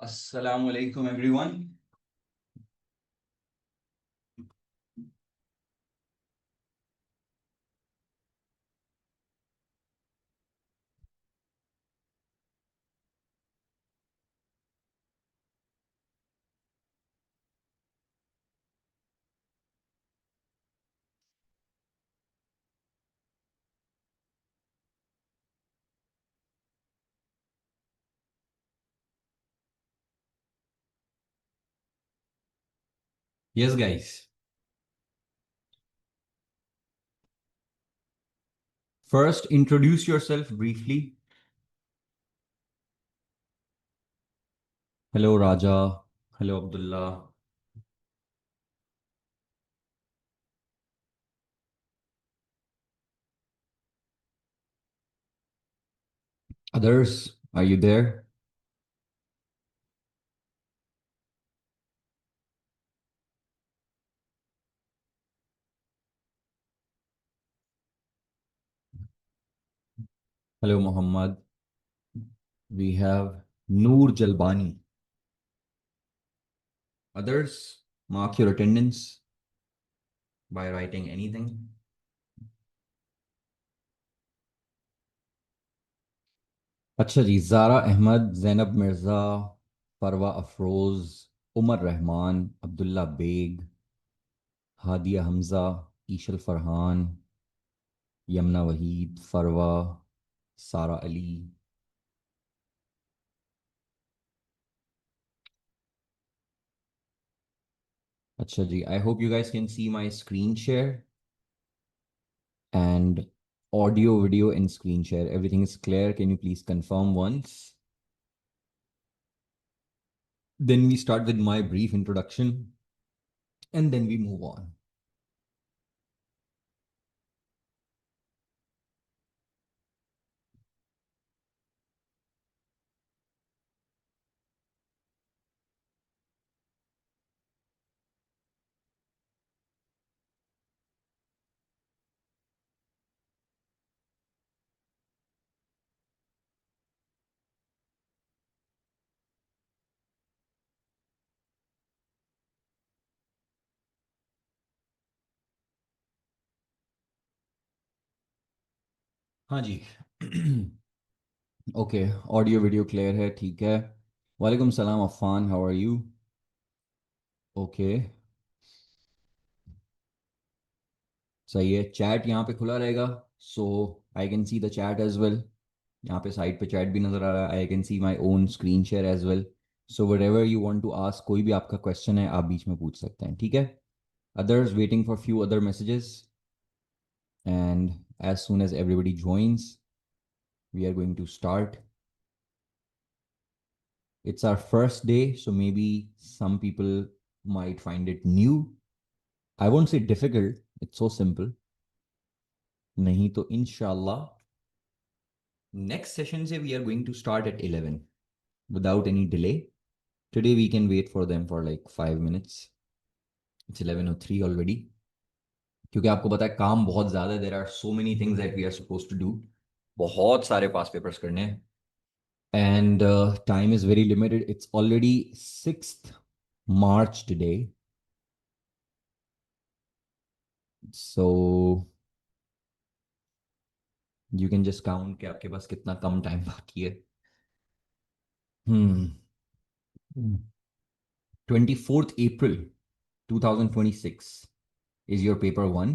Assalamu alaikum, everyone. Yes, guys. First, introduce yourself briefly. Hello, Raja. Hello, Abdullah. Others, are you there? Hello, Muhammad. We have Noor Jalbani. Others, mark your attendance by writing anything. अच्छा जी, ज़ारा अहमद, ज़ैनब मिर्ज़ा, फरवा Afroz, Umar Rahman, Abdullah bag, Hadiya Hamza, ईशल Farhan, Yamuna Waheed, फरवा, सारा अली. अच्छा जी, I hope you guys can see my screen share and audio, video, and screen share. Everything is clear. Can you please confirm once? Then we start with my brief introduction and then we move on. हाँ जी. Okay, audio video clear है, ठीक है. वालेकुम सलाम Affan, how are you? Okay, सही है. Chat यहाँ पे खुला रहेगा, so I can see the chat as well. यहाँ पे साइड पे चैट भी नज़र आ रहा है. I can see my own screen share as well. So whatever you want to ask, कोई भी आपका क्वेश्चन है आप बीच में पूछ सकते हैं, ठीक है. Others waiting for few other messages, and as soon as everybody joins, we are going to start. It's our first day, so maybe some people might find it new. I won't say difficult, it's so simple. नहीं तो inshallah next session se we are going to start at 11 without any delay. Today we can wait for them for like 5 minutes. It's 11:03 already. क्योंकि आपको पता है काम बहुत ज्यादा है. There are so many things that we are supposed to do. बहुत सारे पास पेपर्स करने हैं. And time is very limited. It's already 6th March today. So you can just count कि आपके पास कितना कम टाइम बाकी है. Hmm. 24th April 2026 is your paper one.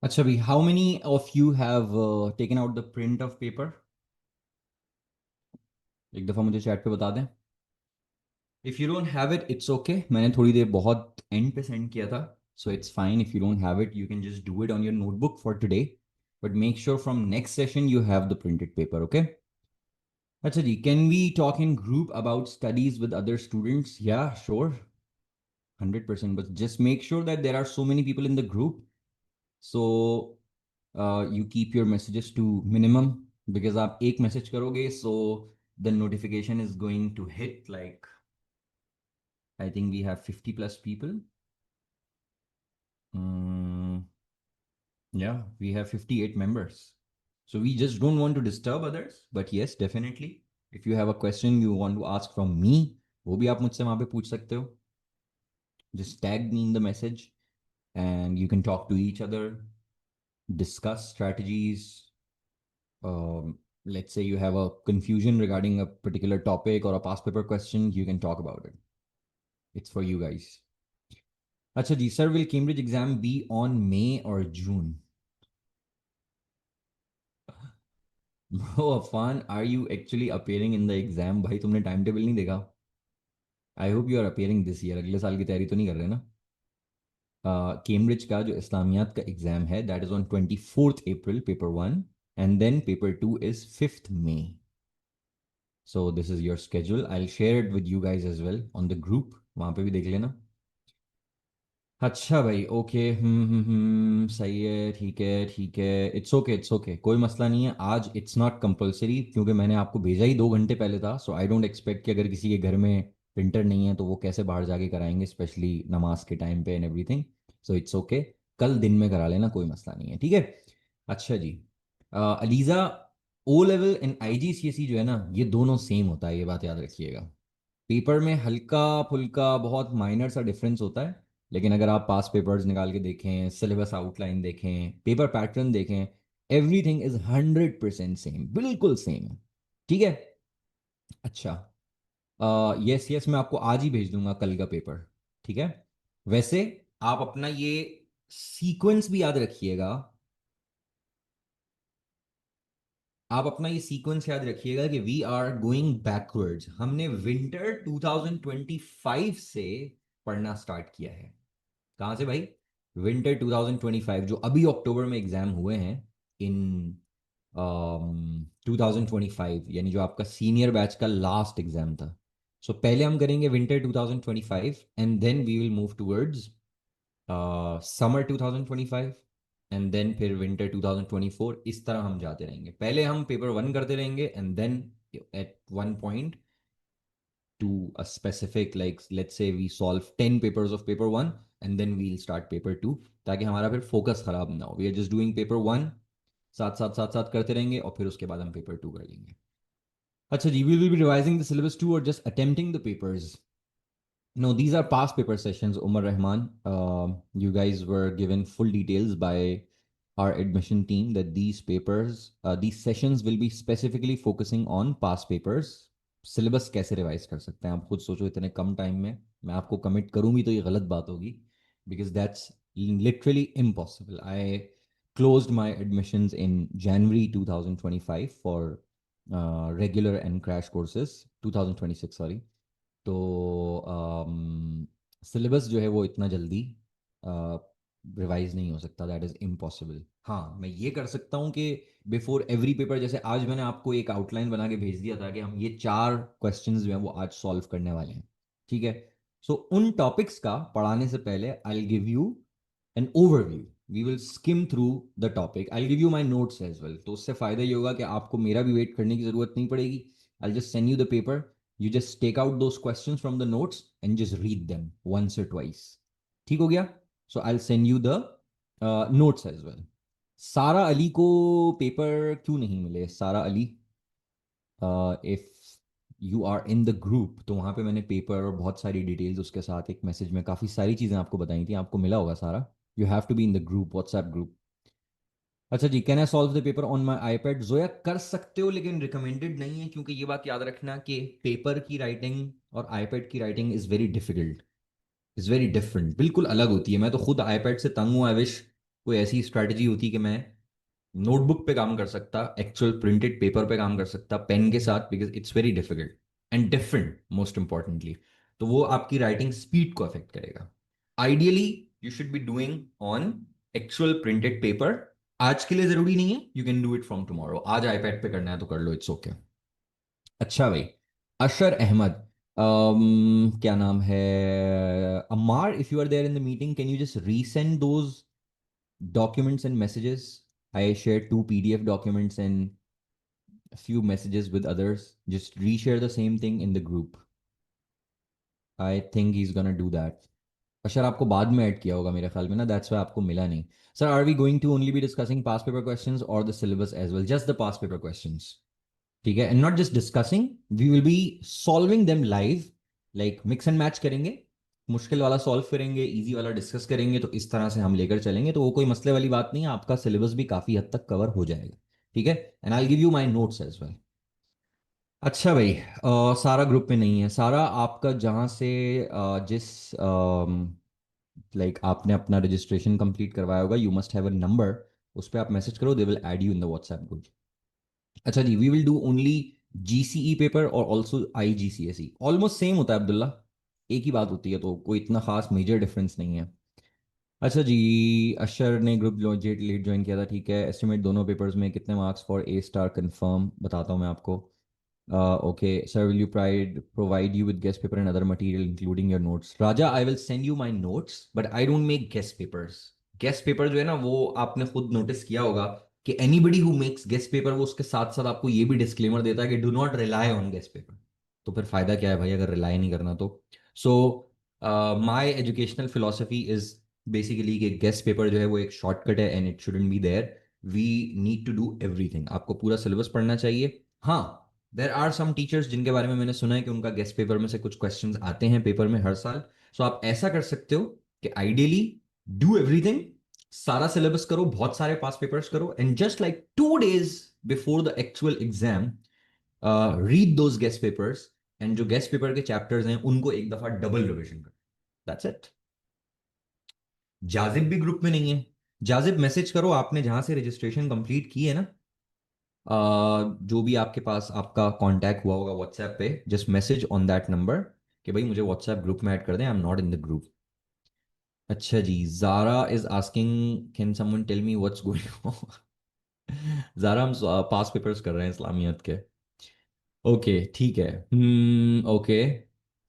अच्छा भाई, how many of you have taken out the print of paper? एक दफ़ा मुझे चैट पे बता दें। If you don't have it, it's okay, मैंने थोड़ी देर बहुत एंड पे सेंड किया था, so it's fine. If you don't have it, you can just do it on your notebook for today, but make sure from next session you have the printed paper, okay? अच्छा जी, can we talk in group about studies with other students? या sure, 100%, but just make sure that there are so many people in the group, so you keep your messages to minimum, because आप एक message करोगे, so the notification is going to hit like, I think we have 50 plus people. Mm, yeah, we have 58 members. So we just don't want to disturb others, but yes, definitely. If you have a question you want to ask from me, वो भी आप मुझसे वहाँ पे पूछ सकते हो. Just tag me in the message and you can talk to each other, discuss strategies. Let's say you have a confusion regarding a particular topic or a past paper question, you can talk about it. It's for you guys. अच्छा जी, sir, will Cambridge exam be on May or June? Bro, Afan, are you actually appearing in the exam? भाई तुमने time table नहीं देखा? I hope you are appearing this year, अगले साल की तैयारी तो नहीं कर रहे ना? कैम्ब्रिज का जो इस्लामियात का एग्जाम है, that is on 24th April, paper 1, and then paper 2 is 5th May. So this is your schedule, I will share it with you guys as well on the group, वहाँ पे भी देख लेना. अच्छा भाई, ओके, सही है, ठीक है, ठीक है, इट्स ओके, इट्स ओके, कोई मसला नहीं है. आज इट्स नॉट कंपलसरी, क्योंकि मैंने आपको भेजा ही 2 घंटे पहले था, सो आई डोंट एक्सपेक्ट कि अगर किसी के घर में प्रिंटर नहीं है तो वो कैसे बाहर जाके कराएंगे, स्पेशली नमाज के टाइम पे and everything. So it's okay, कल दिन में करा लेना, कोई मसला नहीं है, ठीक है. अच्छा जी, Aliza, O level and IGCSE जो है ना, ये दोनों सेम होता है, ये बात याद रखिएगा. पेपर में हल्का फुल्का बहुत माइनर सा डिफरेंस होता है, लेकिन अगर आप पास पेपर्स निकाल के देखें, सिलेबस आउटलाइन देखें, पेपर पैटर्न देखें, एवरीथिंग इज 100% सेम, बिल्कुल सेम है, ठीक है. अच्छा, यस यस, मैं आपको आज ही भेज दूंगा कल का पेपर, ठीक है. वैसे आप अपना ये सीक्वेंस भी याद रखिएगा, आप अपना ये सीक्वेंस याद रखिएगा कि वी आर गोइंग बैकवर्ड्स. हमने विंटर 2025 से पढ़ना स्टार्ट किया है. कहाँ से भाई? विंटर 2025, जो अभी अक्टूबर में एग्जाम हुए हैं, इन 2025, यानी जो आपका सीनियर बैच का लास्ट एग्जाम था. सो पहले हम करेंगे winter 2025 and then we will move towards summer 2025 and then फिर विंटर 2024. इस तरह हम जाते रहेंगे. पहले हम पेपर 1 करते रहेंगे and then at one point to a specific, like let's say we solve 10 papers of paper 1 and then we'll start paper 2, ताकि हमारा फिर फोकस खराब ना हो. We are just doing paper 1, साथ साथ साथ साथ करते रहेंगे और फिर उसके बाद हम पेपर 2 कर लेंगे. अच्छा जी, we will be revising the syllabus too or just attempting the papers? No, these are past paper sessions, Umar Rahman. You guys were given full details by our admission team that these papers, these sessions will be specifically focusing on past papers. Syllabus कैसे revise कर सकते हैं आप खुद सोचो, इतने कम time में मैं आपको कमिट करूं भी तो ये गलत बात होगी, because that's literally impossible. I closed my admissions in January 2025 for regular and crash courses, 2026 sorry. तो सिलेबस जो है वो इतना जल्दी रिवाइज नहीं हो सकता, दैट इज़ इम्पॉसिबल. हाँ, मैं ये कर सकता हूँ कि बिफोर एवरी पेपर, जैसे आज मैंने आपको एक आउटलाइन बना के भेज दिया था कि हम ये 4 क्वेश्चंस जो हैं वो आज सॉल्व करने वाले हैं, ठीक है. सो उन टॉपिक्स का पढ़ाने से पहले I will give you an overview. We will skim through the topic, I will give you my notes as well. तो उससे फायदा ये होगा कि आपको मेरा भी वेट करने की जरूरत नहीं पड़ेगी. I just send you the paper, you just take out those questions from the notes and just read them once or twice. ठीक हो गया? So I'll send you the notes as well. सारा अली को पेपर क्यों नहीं मिले? Sara Ali, if you are in the group, तो वहाँ पे मैंने पेपर और बहुत सारी डिटेल्स उसके साथ एक मैसेज में काफ़ी सारी चीज़ें आपको बताई थी, आपको मिला होगा सारा. You have to be in the group, WhatsApp group. अच्छा जी, can I solve the paper on my iPad? Zoya, कर सकते हो लेकिन रिकमेंडेड नहीं है, क्योंकि ये बात याद रखना कि पेपर की राइटिंग और आईपैड की writing is very difficult, is very different, बिल्कुल अलग होती है. मैं तो खुद आईपैड से तंग हूँ. आई विश कोई ऐसी स्ट्रैटेजी होती कि मैं नोटबुक पे काम कर सकता, एक्चुअल प्रिंटेड पेपर पे काम कर सकता पेन के साथ, because it's very difficult and different most importantly, तो वो आपकी राइटिंग स्पीड को अफेक्ट करेगा। Ideally you should be doing on actual printed paper. आज के लिए जरूरी नहीं है, you can do it from tomorrow. आज आईपैड पे करना है तो कर लो, इट्स ओके। अच्छा भाई, अशर अहमद, क्या नाम है, Ammar, if you are there in the meeting can you just resend those documents and messages? I shared two PDF documents and a few messages with others. Just reshare the same thing in the group. I think he's gonna do that. अशर आपको बाद में add किया होगा मेरे ख्याल में ना, that's why आपको मिला नहीं। Sir, are we going to only be discussing past paper questions और the syllabus as well? Just the past paper questions, ठीक है? And not just discussing, we will be solving them live, like mix and match करेंगे। मुश्किल वाला solve करेंगे, easy वाला discuss करेंगे, तो इस तरह से हम लेकर चलेंगे, तो वो कोई मसले वाली बात नहीं है, आपका सिलेबस भी काफी हद तक कवर हो जाएगा, ठीक है? And I give you my notes as well. अच्छा भाई, सारा ग्रुप में नहीं है। सारा, आपका जहाँ से जिस लाइक आपने अपना रजिस्ट्रेशन कंप्लीट करवाया होगा, you must have a number, उस पर आप मैसेज करो, they will add you in the WhatsApp group. अच्छा जी, we will do only GCE paper और ऑल्सो IGCSE। ऑलमोस्ट सेम होता है अब्दुल्ला, एक ही बात होती है, तो कोई इतना खास मेजर डिफरेंस नहीं है। अच्छा जी, अशर ने ग्रुप जेट लेट ज्वाइन किया था, ठीक है। एस्टिमेट दोनों पेपर्स में कितने marks for a star confirm, बताता हूँ मैं आपको। Okay sir, will you provide you with guest paper and other material including your notes? Raja, I will send you my notes but I don't make guest papers. Guest paper जो है ना, वो आपने खुद नोटिस किया होगा कि anybody who makes guest paper, वो उसके साथ साथ आपको ये भी डिस्क्लेमर देता है कि do not rely on guest paper. तो फिर फायदा क्या है भाई, अगर रिलाई नहीं करना तो? So my educational philosophy is basically कि गेस्ट पेपर जो है वो एक शॉर्टकट है and it shouldn't be there. We need to do everything. आपको पूरा सिलेबस पढ़ना चाहिए। हाँ, देर आर सम टीचर्स जिनके बारे में मैंने सुना है कि उनका गेस्ट पेपर में से कुछ क्वेश्चंस आते हैं पेपर में हर साल। सो आप ऐसा कर सकते हो कि आइडियली डू एवरीथिंग, सारा सिलेबस करो, बहुत सारे पास पेपर्स करो, and just like 2 days before the actual exam read those guess papers, and जो गेस्ट पेपर के चैप्टर्स हैं उनको एक दफा डबल रिविजन करो। That's it. जाजिब भी ग्रुप में नहीं है। जाजिब, मैसेज करो, आपने जहां से रजिस्ट्रेशन कंप्लीट की है ना, जो भी आपके पास आपका कांटेक्ट हुआ होगा व्हाट्सएप पे, just message on that number कि भाई मुझे व्हाट्सएप ग्रुप में ऐड कर दें, I am not in the group. अच्छा जी, Zara is asking can someone tell me what's going on? Zara, हम पास पेपर्स कर रहे हैं इस्लामियत के। ओके, ठीक है। Okay,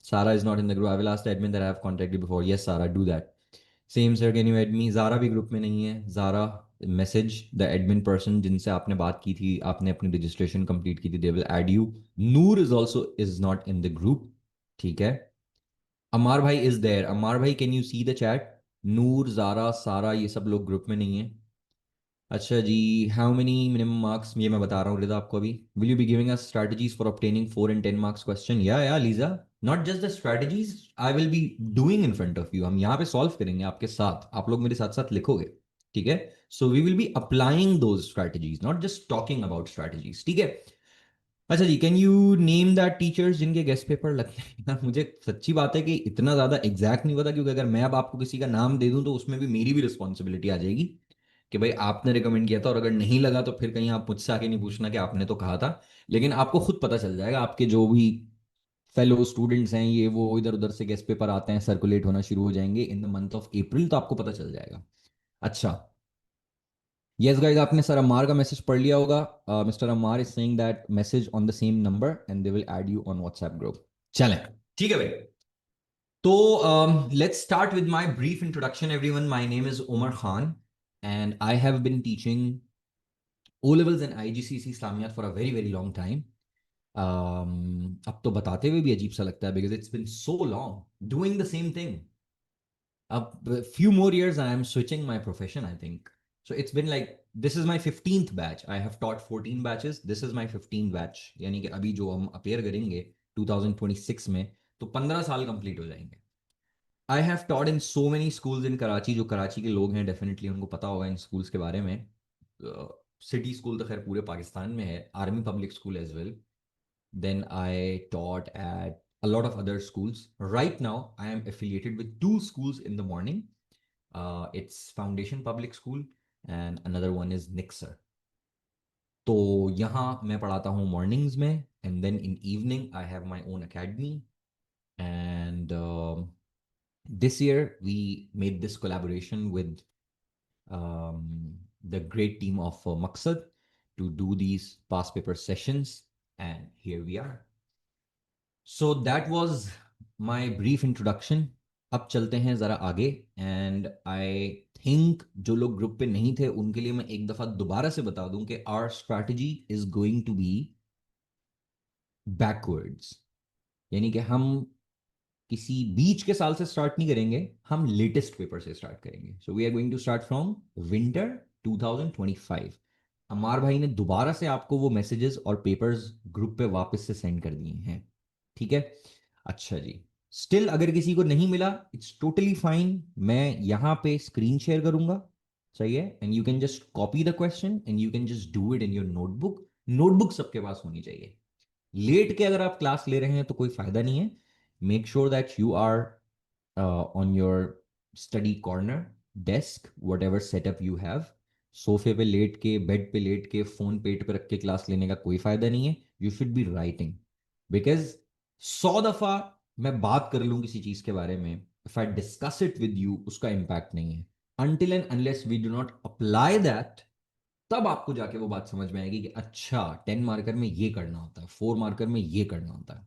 Sara is not in the group, I will ask the admin that I have contacted before. Yes Sara, do that. Same sir, can you add me? Zara भी group में नहीं है। Zara, message the admin person जिनसे आपने बात की थी, आपने अपनी रजिस्ट्रेशन कंप्लीट की थी, they will add you. Noor is also is not in the group, ठीक है। अमार भाई इज देयर। अमार भाई, can you see the chat? Noor, Zara, Sara, ये सब लोग ग्रुप में नहीं है। अच्छा जी, हाउ मेनी मिनिमम मार्क्स, ये मैं बता रहा हूँ रिदा आपको अभी। Will you be giving us strategies for obtaining 4 and 10 marks question? या Liza, not just the strategies, I will be doing in front of you. हम यहाँ पे सॉल्व करेंगे आपके साथ, आप लोग मेरे साथ साथ लिखोगे, ठीक है? So we will be applying those strategies, not just talking about strategies, ठीक है? अच्छा जी, can you name that teachers जिनके गेस्ट पेपर लगते हैं? यार, मुझे सच्ची बात है कि इतना ज्यादा एग्जैक्ट नहीं पता, क्योंकि अगर मैं अब आपको किसी का नाम दे दूं तो उसमें भी मेरी भी रिस्पॉन्सिबिलिटी आ जाएगी कि भाई आपने रिकमेंड किया था, और अगर नहीं लगा तो फिर कहीं आप मुझसे आके नहीं पूछना कि आपने तो कहा था। लेकिन आपको खुद पता चल जाएगा, आपके जो भी फेलो स्टूडेंट्स हैं, ये वो इधर उधर से गेस्ट पेपर आते हैं, सर्कुलेट होना शुरू हो जाएंगे in the month of April, तो आपको पता चल जाएगा। अच्छा, यस गाइस, आपने सर अमार का मैसेज पढ़ लिया होगा। Mister Ammar is saying that message on the same number and they will add you on WhatsApp group. चलें, ठीक है भाई। तो let's start with my brief introduction everyone. My name is Umar Khan and I have been teaching O levels and IGCSE इस्लामियात for a very very long time. अब तो बताते हुए भी अजीब सा लगता है, because it's been so long doing the same thing. अब few more years and I'm switching my profession, I think. So it's been like, this is my 15th batch. I have taught 14 batches. This is my 15th batch. यानी कि अभी जो हम appear करेंगे 2026 में, तो 15 साल कंप्लीट हो जाएंगे। I have taught in so many schools in Karachi. जो कराची के लोग हैं डेफिनेटली उनको पता होगा इन स्कूल्स के बारे में। सिटी स्कूल तो खैर पूरे पाकिस्तान में है, army public school as well. Then I taught at a lot of other schools. Right now, I am affiliated with two schools in the morning. It's Foundation Public School and another one is Nixer. तो यहाँ मैं पढ़ाता हूँ mornings में and then in evening I have my own academy and this year we made this collaboration with the great team of Maqsad to do these past paper sessions and here we are. So that was my brief introduction. अब चलते हैं ज़रा आगे and I think जो लोग group पे नहीं थे उनके लिए मैं एक दफ़ा दोबारा से बता दूं कि our strategy is going to be backwards, यानी कि हम किसी बीच के साल से स्टार्ट नहीं करेंगे, हम लेटेस्ट पेपर से स्टार्ट करेंगे. So we are going to start from winter 2025. Ammar भाई ने दोबारा से आपको वो मैसेजेस और पेपर्स ग्रुप पे वापस से सेंड कर दिए हैं. ठीक है, अच्छा जी. स्टिल अगर किसी को नहीं मिला इट्स टोटली फाइन, मैं यहां पे स्क्रीन शेयर करूंगा, सही है, and you can just copy the question and you can just do it in your notebook. Notebook सबके पास होनी चाहिए. लेट के अगर आप क्लास ले रहे हैं तो कोई फायदा नहीं है. Make sure that you are on your study corner, desk, whatever setup you have. सोफे पे लेट के, बेड पे लेट के, फोन पेट पे रख के क्लास लेने का कोई फायदा नहीं है. You should be writing, because 100 दफा मैं बात कर लूं किसी चीज के बारे में, if I discuss it with you उसका इंपैक्ट नहीं है. Until and unless we do not apply that, तब आपको जाके वो बात समझ में आएगी कि अच्छा 10 मार्कर में ये करना होता है, 4 मार्कर में ये करना होता है.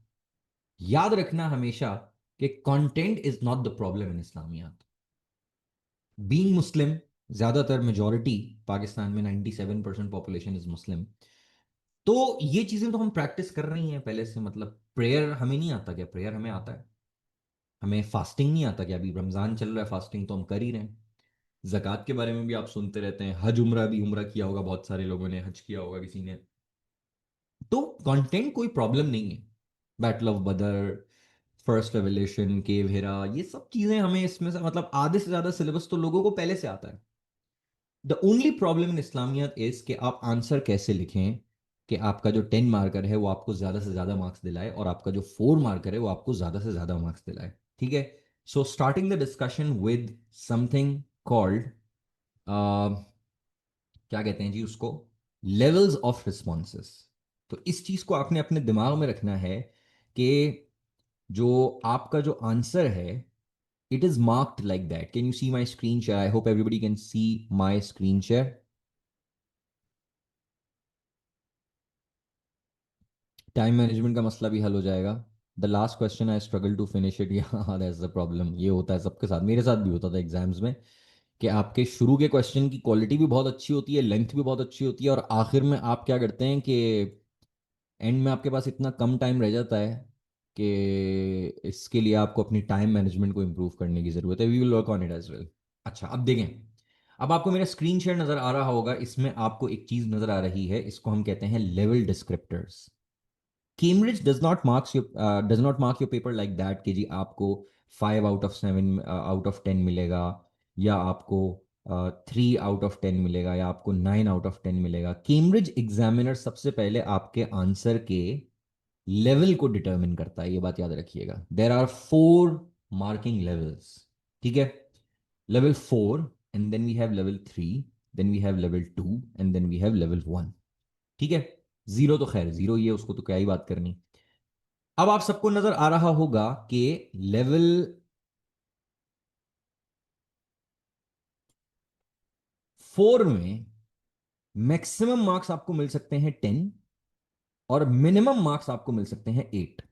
याद रखना हमेशा कि content is not the problem in Islamiyat. Being Muslim, ज्यादातर मेजॉरिटी पाकिस्तान में 97% पॉपुलेशन इज मुस्लिम, तो ये चीजें तो हम प्रैक्टिस कर रही हैं पहले से. मतलब प्रेयर हमें नहीं आता क्या? प्रेयर हमें आता है. हमें फास्टिंग नहीं आता क्या? अभी रमजान चल रहा है, फास्टिंग तो हम कर ही रहे हैं. जक़ात के बारे में भी आप सुनते रहते हैं. हज उम्रा भी, उम्रा किया होगा बहुत सारे लोगों ने, हज किया होगा किसी ने. तो कंटेंट कोई प्रॉब्लम नहीं है. बैटल ऑफ बदर, फर्स्ट रेवलेशन, केव हेरा, ये सब चीजें हमें इसमें से मतलब आधे से ज्यादा सिलेबस तो लोगों को पहले से आता है. The only problem in Islamiyat is कि आप आंसर कैसे लिखें कि आपका जो 10 मार्कर है वो आपको ज्यादा से ज्यादा मार्क्स दिलाए और आपका जो 4 मार्कर है वो आपको ज्यादा से ज्यादा मार्क्स दिलाए. ठीक है. So starting the discussion with something called, क्या कहते हैं जी उसको, लेवल्स ऑफ रिस्पॉन्सेस. तो इस चीज को आपने अपने दिमाग में रखना है कि जो आपका जो आंसर है it is marked like that. Can you see my screen share? I hope everybody can see my screen share. Time management का मसला भी हल हो जाएगा. The last question I struggle to finish it. हाँ, दैट्स द प्रॉब्लम. ये होता है सबके साथ, मेरे साथ भी होता था एग्जाम्स में, कि आपके शुरू के क्वेश्चन की क्वालिटी भी बहुत अच्छी होती है, लेंथ भी बहुत अच्छी होती है, और आखिर में आप क्या करते हैं कि एंड में आपके पास इतना कम टाइम रह जाता है कि इसके लिए आपको अपनी टाइम मैनेजमेंट को इंप्रूव करने की जरूरत है. We will work on it as well. अच्छा, अब देखें. अब आपको मेरा स्क्रीन शेयर नजर आ रहा होगा. इसमें आपको एक चीज नजर आ रही है, इसको हम कहते हैं level descriptors. Cambridge does not mark your paper like that कि जी आपको 5 out of 7 out of 10 मिलेगा, या आपको 3 out of 10 मिलेगा, या आपको 9 out of 10 मिलेगा. केम्ब्रिज एग्जामिनर सबसे पहले आपके आंसर के लेवल को डिटरमिन करता है. ये बात याद रखिएगा. There are 4 marking levels. ठीक है. Level 4, and then we have level 3, then we have level 2, and then we have level 1. ठीक है. जीरो तो खैर जीरो ही है, उसको तो क्या ही बात करनी. अब आप सबको नजर आ रहा होगा कि लेवल 4 में मैक्सिमम मार्क्स आपको मिल सकते हैं 10 और मिनिमम मार्क्स आपको मिल सकते हैं 8.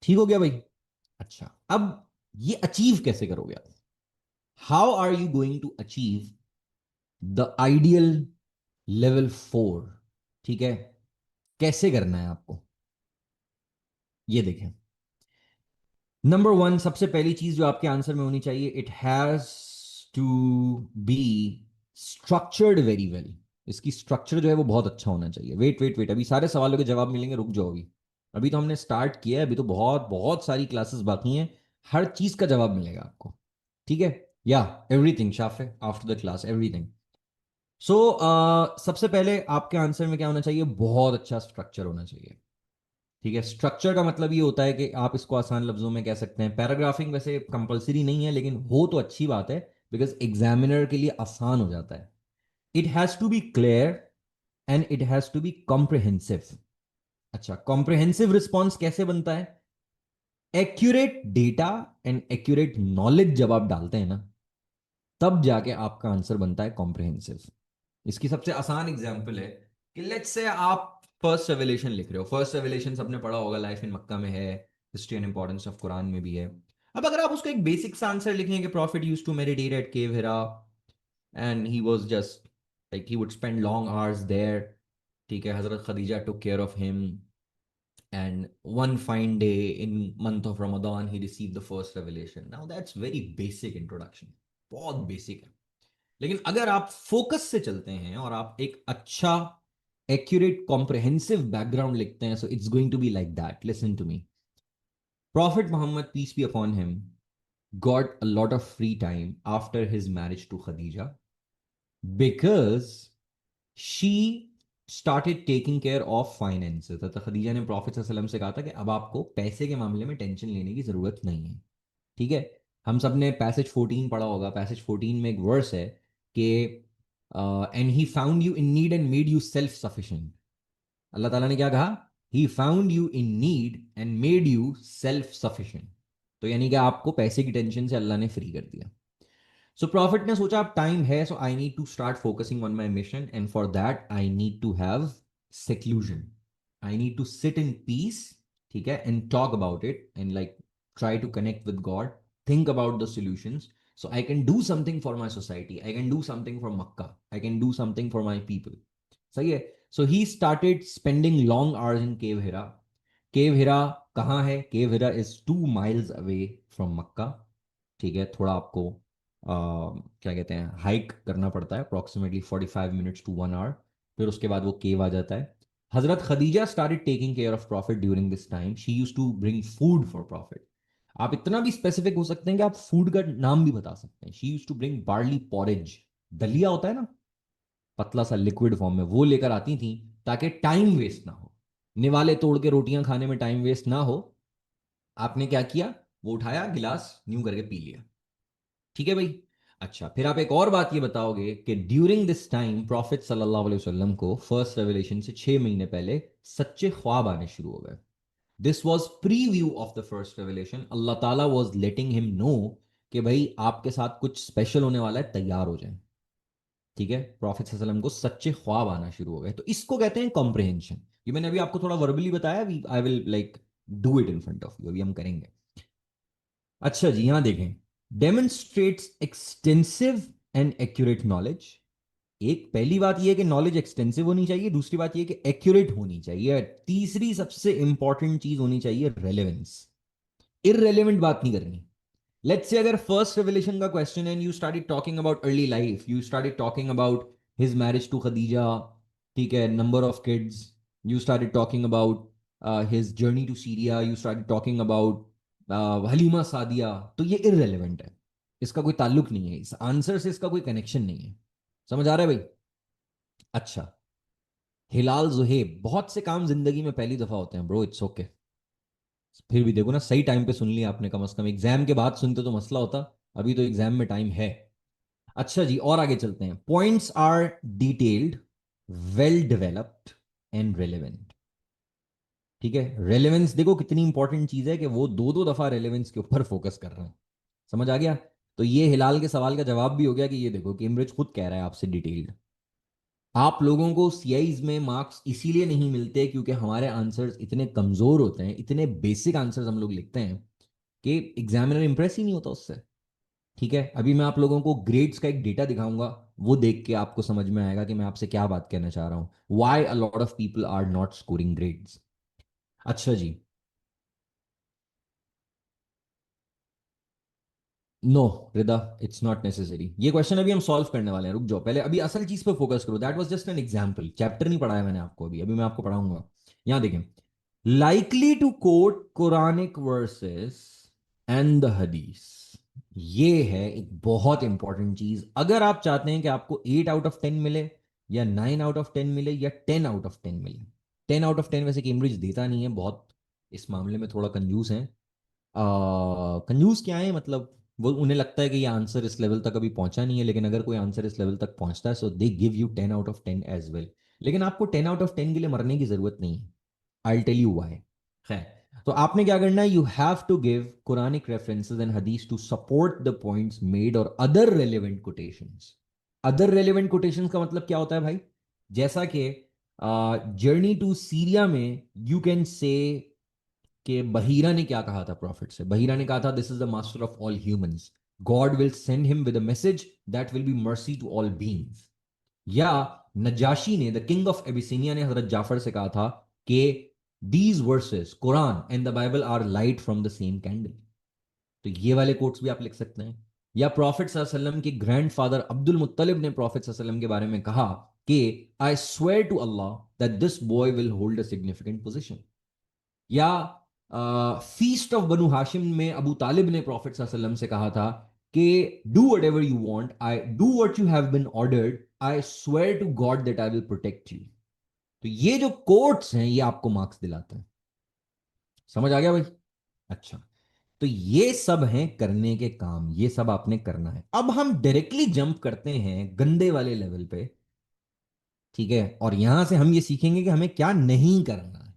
ठीक हो गया भाई? अच्छा, अब ये अचीव कैसे करोगे आप? How are you going to achieve the ideal level 4? ठीक है, कैसे करना है आपको, ये देखें. नंबर 1, सबसे पहली चीज जो आपके आंसर में होनी चाहिए, it has to be structured very well. इसकी स्ट्रक्चर जो है वो बहुत अच्छा होना चाहिए. वेट वेट वेट, अभी सारे सवालों के जवाब मिलेंगे, रुक जाओ. अभी अभी तो हमने स्टार्ट किया है, अभी तो बहुत बहुत सारी क्लासेस बाकी हैं. हर चीज का जवाब मिलेगा आपको. ठीक है. या एवरीथिंग शाफे after the class, everything. So सबसे पहले आपके आंसर में क्या होना चाहिए? बहुत अच्छा स्ट्रक्चर होना चाहिए. ठीक है, स्ट्रक्चर का मतलब ये होता है कि आप इसको आसान लफ्जों में कह सकते हैं, पैराग्राफिंग वैसे कंपलसरी नहीं है लेकिन हो तो अच्छी बात है, बिकॉज एग्जामिनर के लिए आसान हो जाता है। It has to be clear and it has to be comprehensive. अच्छा, कॉम्प्रिहेंसिव रिस्पॉन्स कैसे बनता है? Accurate data and accurate knowledge जब आप डालते हैं ना, तब जाके आपका आंसर बनता है कॉम्प्रिहेंसिव। इसकी सबसे आसान एग्जांपल है कि लेट्स से आप फर्स्ट रेवलेशन लिख रहे हो। फर्स्ट रेवलेशन सबने पढ़ा होगा, लाइफ इन मक्का में है, history and importance of Quran में भी है। अब अगर आप उसका एक बेसिक सा आंसर लिखें कि prophet used to meditate at cave Hira and he was just like he would spend long hours there, ठीक है, हजरत Khadija took care of him and one fine day in month of Ramadan he received the first revelation. Now that's very basic introduction, बहुत basic है। लेकिन अगर आप focus से चलते हैं और आप एक अच्छा एक्यूरेट कॉम्प्रिहेंसिव बैकग्राउंड लिखते हैं, so it's going to be like that. Listen to me. Prophet Muhammad, peace be upon him, got a lot of free time after his marriage to Khadija because she started taking care of finances. तो खदीजा ने profit सल्लल्लाहु अलैहि वसल्लम से कहा था कि अब आपको पैसे के मामले में टेंशन लेने की जरूरत नहीं है। ठीक है, हम सब ने पैसेज 14 पढ़ा होगा। पैसेज 14 में एक वर्स है कि and he found you in need and made you self sufficient. Allah ताला ने क्या कहा? He found you in need and made you self sufficient. तो यानी कि आपको पैसे की टेंशन से अल्लाह ने फ्री कर दिया। सो प्रॉफिट ने सोचा अब टाइम है, so I need to start focusing on my mission and for that I need to have seclusion. I need to sit in peace, ठीक है, and talk about it and like try to connect with God, think about the solutions, so I can do something for my society, I can do something for Makkah, I can do something for my people. सही है। So he started spending long hours in Cave Hira. Cave Hira कहाँ है? Cave Hira is 2 miles away from Makkah। ठीक है, थोड़ा आपको क्या कहते हैं, हाइक करना पड़ता है, अप्रोक्सीमेटली 45 मिनट्स टू 1 आवर। फिर उसके बाद वो केव आ जाता है। हजरत Khadija started taking care of prophet during this time. She used to bring food for prophet. आप इतना भी स्पेसिफिक हो सकते हैं कि आप फूड का नाम भी बता सकते हैं। She used to bring barley porridge, दलिया होता है ना, पतला सा लिक्विड फॉर्म में, वो लेकर आती थी ताकि टाइम वेस्ट ना हो, निवाले तोड़ के रोटियां खाने में टाइम वेस्ट ना हो। आपने क्या किया? वो उठाया गिलास, न्यू करके पी लिया। ठीक है भाई। अच्छा, फिर आप एक और बात ये बताओगे कि ड्यूरिंग दिस टाइम प्रॉफिट सल्लल्लाहु अलैहि वसल्लम को फर्स्ट रेवलेशन से 6 महीने पहले सच्चे ख्वाब आने शुरू हो गए। This was preview of the first revelation. Allah ताला वॉज लेटिंग हिम नो कि भाई आपके साथ कुछ स्पेशल होने वाला है, तैयार हो जाए। ठीक है, प्रॉफिट सल्लल्लाहु अलैहि वसल्लम को सच्चे ख्वाब आना शुरू हो गए। तो इसको कहते हैं कॉम्प्रिहेंशन। ये मैंने अभी आपको थोड़ा वर्बली बताया, I will like do it in front of you, अभी हम करेंगे। अच्छा जी, यहां देखें, demonstrates extensive and accurate knowledge. एक पहली बात यह है कि नॉलेज एक्सटेंसिव होनी चाहिए, दूसरी बात यह कि एक्यूरेट होनी चाहिए, तीसरी सबसे इंपॉर्टेंट चीज होनी चाहिए रेलेवेंस। इररेलेवेंट बात नहीं करनी। लेट्स से अगर फर्स्ट रेवलेशन का क्वेश्चन है, you started talking about early life, you started talking about his marriage to Khadija, ठीक है, number of kids, you started talking about his journey to Syria, you started talking about Halima Sadia, तो ये irrelevant है, इसका कोई ताल्लुक नहीं है, इस आंसर से इसका कोई कनेक्शन नहीं है। समझ आ रहा है भाई? अच्छा, हिलाल जुहेब, बहुत से काम जिंदगी में पहली दफा होते हैं ब्रो, इट्स ओके। फिर भी देखो ना, सही टाइम पे सुन लिया आपने, कम से कम एग्जाम के बाद सुनते तो मसला होता, अभी तो एग्जाम में टाइम है। अच्छा जी, और आगे चलते हैं। Points are detailed, well developed and relevant. ठीक है, रेलेवेंस देखो कितनी इंपॉर्टेंट चीज है कि वो दो दो दफा रेलेवेंस के ऊपर फोकस कर रहे हैं। समझ आ गया? तो ये हिलाल के सवाल का जवाब भी हो गया कि ये देखो कैम्ब्रिज खुद कह रहा है आपसे डिटेल्ड। आप लोगों को सीआईज में मार्क्स इसीलिए नहीं मिलते क्योंकि हमारे आंसर्स इतने कमजोर होते हैं, इतने बेसिक आंसर्स हम लोग लिखते हैं कि एग्जामिनर इंप्रेस ही नहीं होता उससे। ठीक है, अभी मैं आप लोगों को ग्रेड्स का एक डेटा दिखाऊंगा, वो देख के आपको समझ में आएगा कि मैं आपसे क्या बात कहना चाह रहा हूं, why a lot of people are not scoring grades. अच्छा जी, no Rida, it's not necessary. ये क्वेश्चन अभी हम सॉल्व करने वाले हैं, रुक जाओ पहले, अभी असल चीज पे फोकस करो। That was just an example, chapter नहीं पढ़ाया मैंने आपको अभी, अभी मैं आपको पढ़ाऊंगा। यहां देखें, likely to quote Quranic verses and the hadith. ये है एक बहुत इंपॉर्टेंट चीज। अगर आप चाहते हैं कि आपको 8 आउट ऑफ 10 मिले, या 9 आउट ऑफ 10 मिले, या 10 आउट ऑफ 10 मिले, 10 आउट ऑफ 10 वैसे कैम्ब्रिज देता नहीं है, बहुत इस मामले में थोड़ा कंजूस हैं। कंजूस क्या है मतलब, वो उन्हें लगता है कि ये आंसर इस लेवल तक अभी पहुंचा नहीं है, लेकिन अगर कोई आंसर इस लेवल तक पहुंचता है so they give you 10 out of 10 as well. लेकिन आपको 10 आउट ऑफ 10 के लिए मरने की जरूरत नहीं है। I tell you why. खैर, तो आपने क्या करना है, you have to give Quranic references and हदीस to support the points made और other relevant quotations. Other relevant quotations का मतलब क्या होता है भाई? जैसा कि जर्नी टू सीरिया में यू कैन से कि बहीरा ने क्या कहा था प्रॉफिट से। बहीरा ने कहा था this is the master of all humans, God will send him with a message that will be mercy to all beings. या नजाशी ने, द किंग ऑफ एबिसिनिया ने हजरत जाफर से कहा था कि these verses Quran and the Bible are light from the same candle. तो ये वाले कोट्स भी आप लिख सकते हैं। या प्रॉफिट सल्लल्लाहु अलैहि वसल्लम के ग्रैंडफादर अब्दुल मुत्तलिब ने प्रॉफिट सल्लल्लाहु अलैहि वसल्लम के बारे में कहा कि I swear to Allah that this boy will hold a significant position. या फीस्ट ऑफ बनु हाशिम में अबू तालिब ने प्रॉफिट सल्लल्लाहु अलैहि वसल्लम से कहा था कि do whatever you want, I do what you have been ordered, I swear to God that I will protect you. तो ये जो कोट्स हैं ये आपको मार्क्स दिलाते हैं। समझ आ गया भाई? अच्छा, तो ये सब हैं करने के काम, ये सब आपने करना है। अब हम डायरेक्टली जंप करते हैं गंदे वाले लेवल पे। ठीक है, और यहां से हम ये सीखेंगे कि हमें क्या नहीं करना है,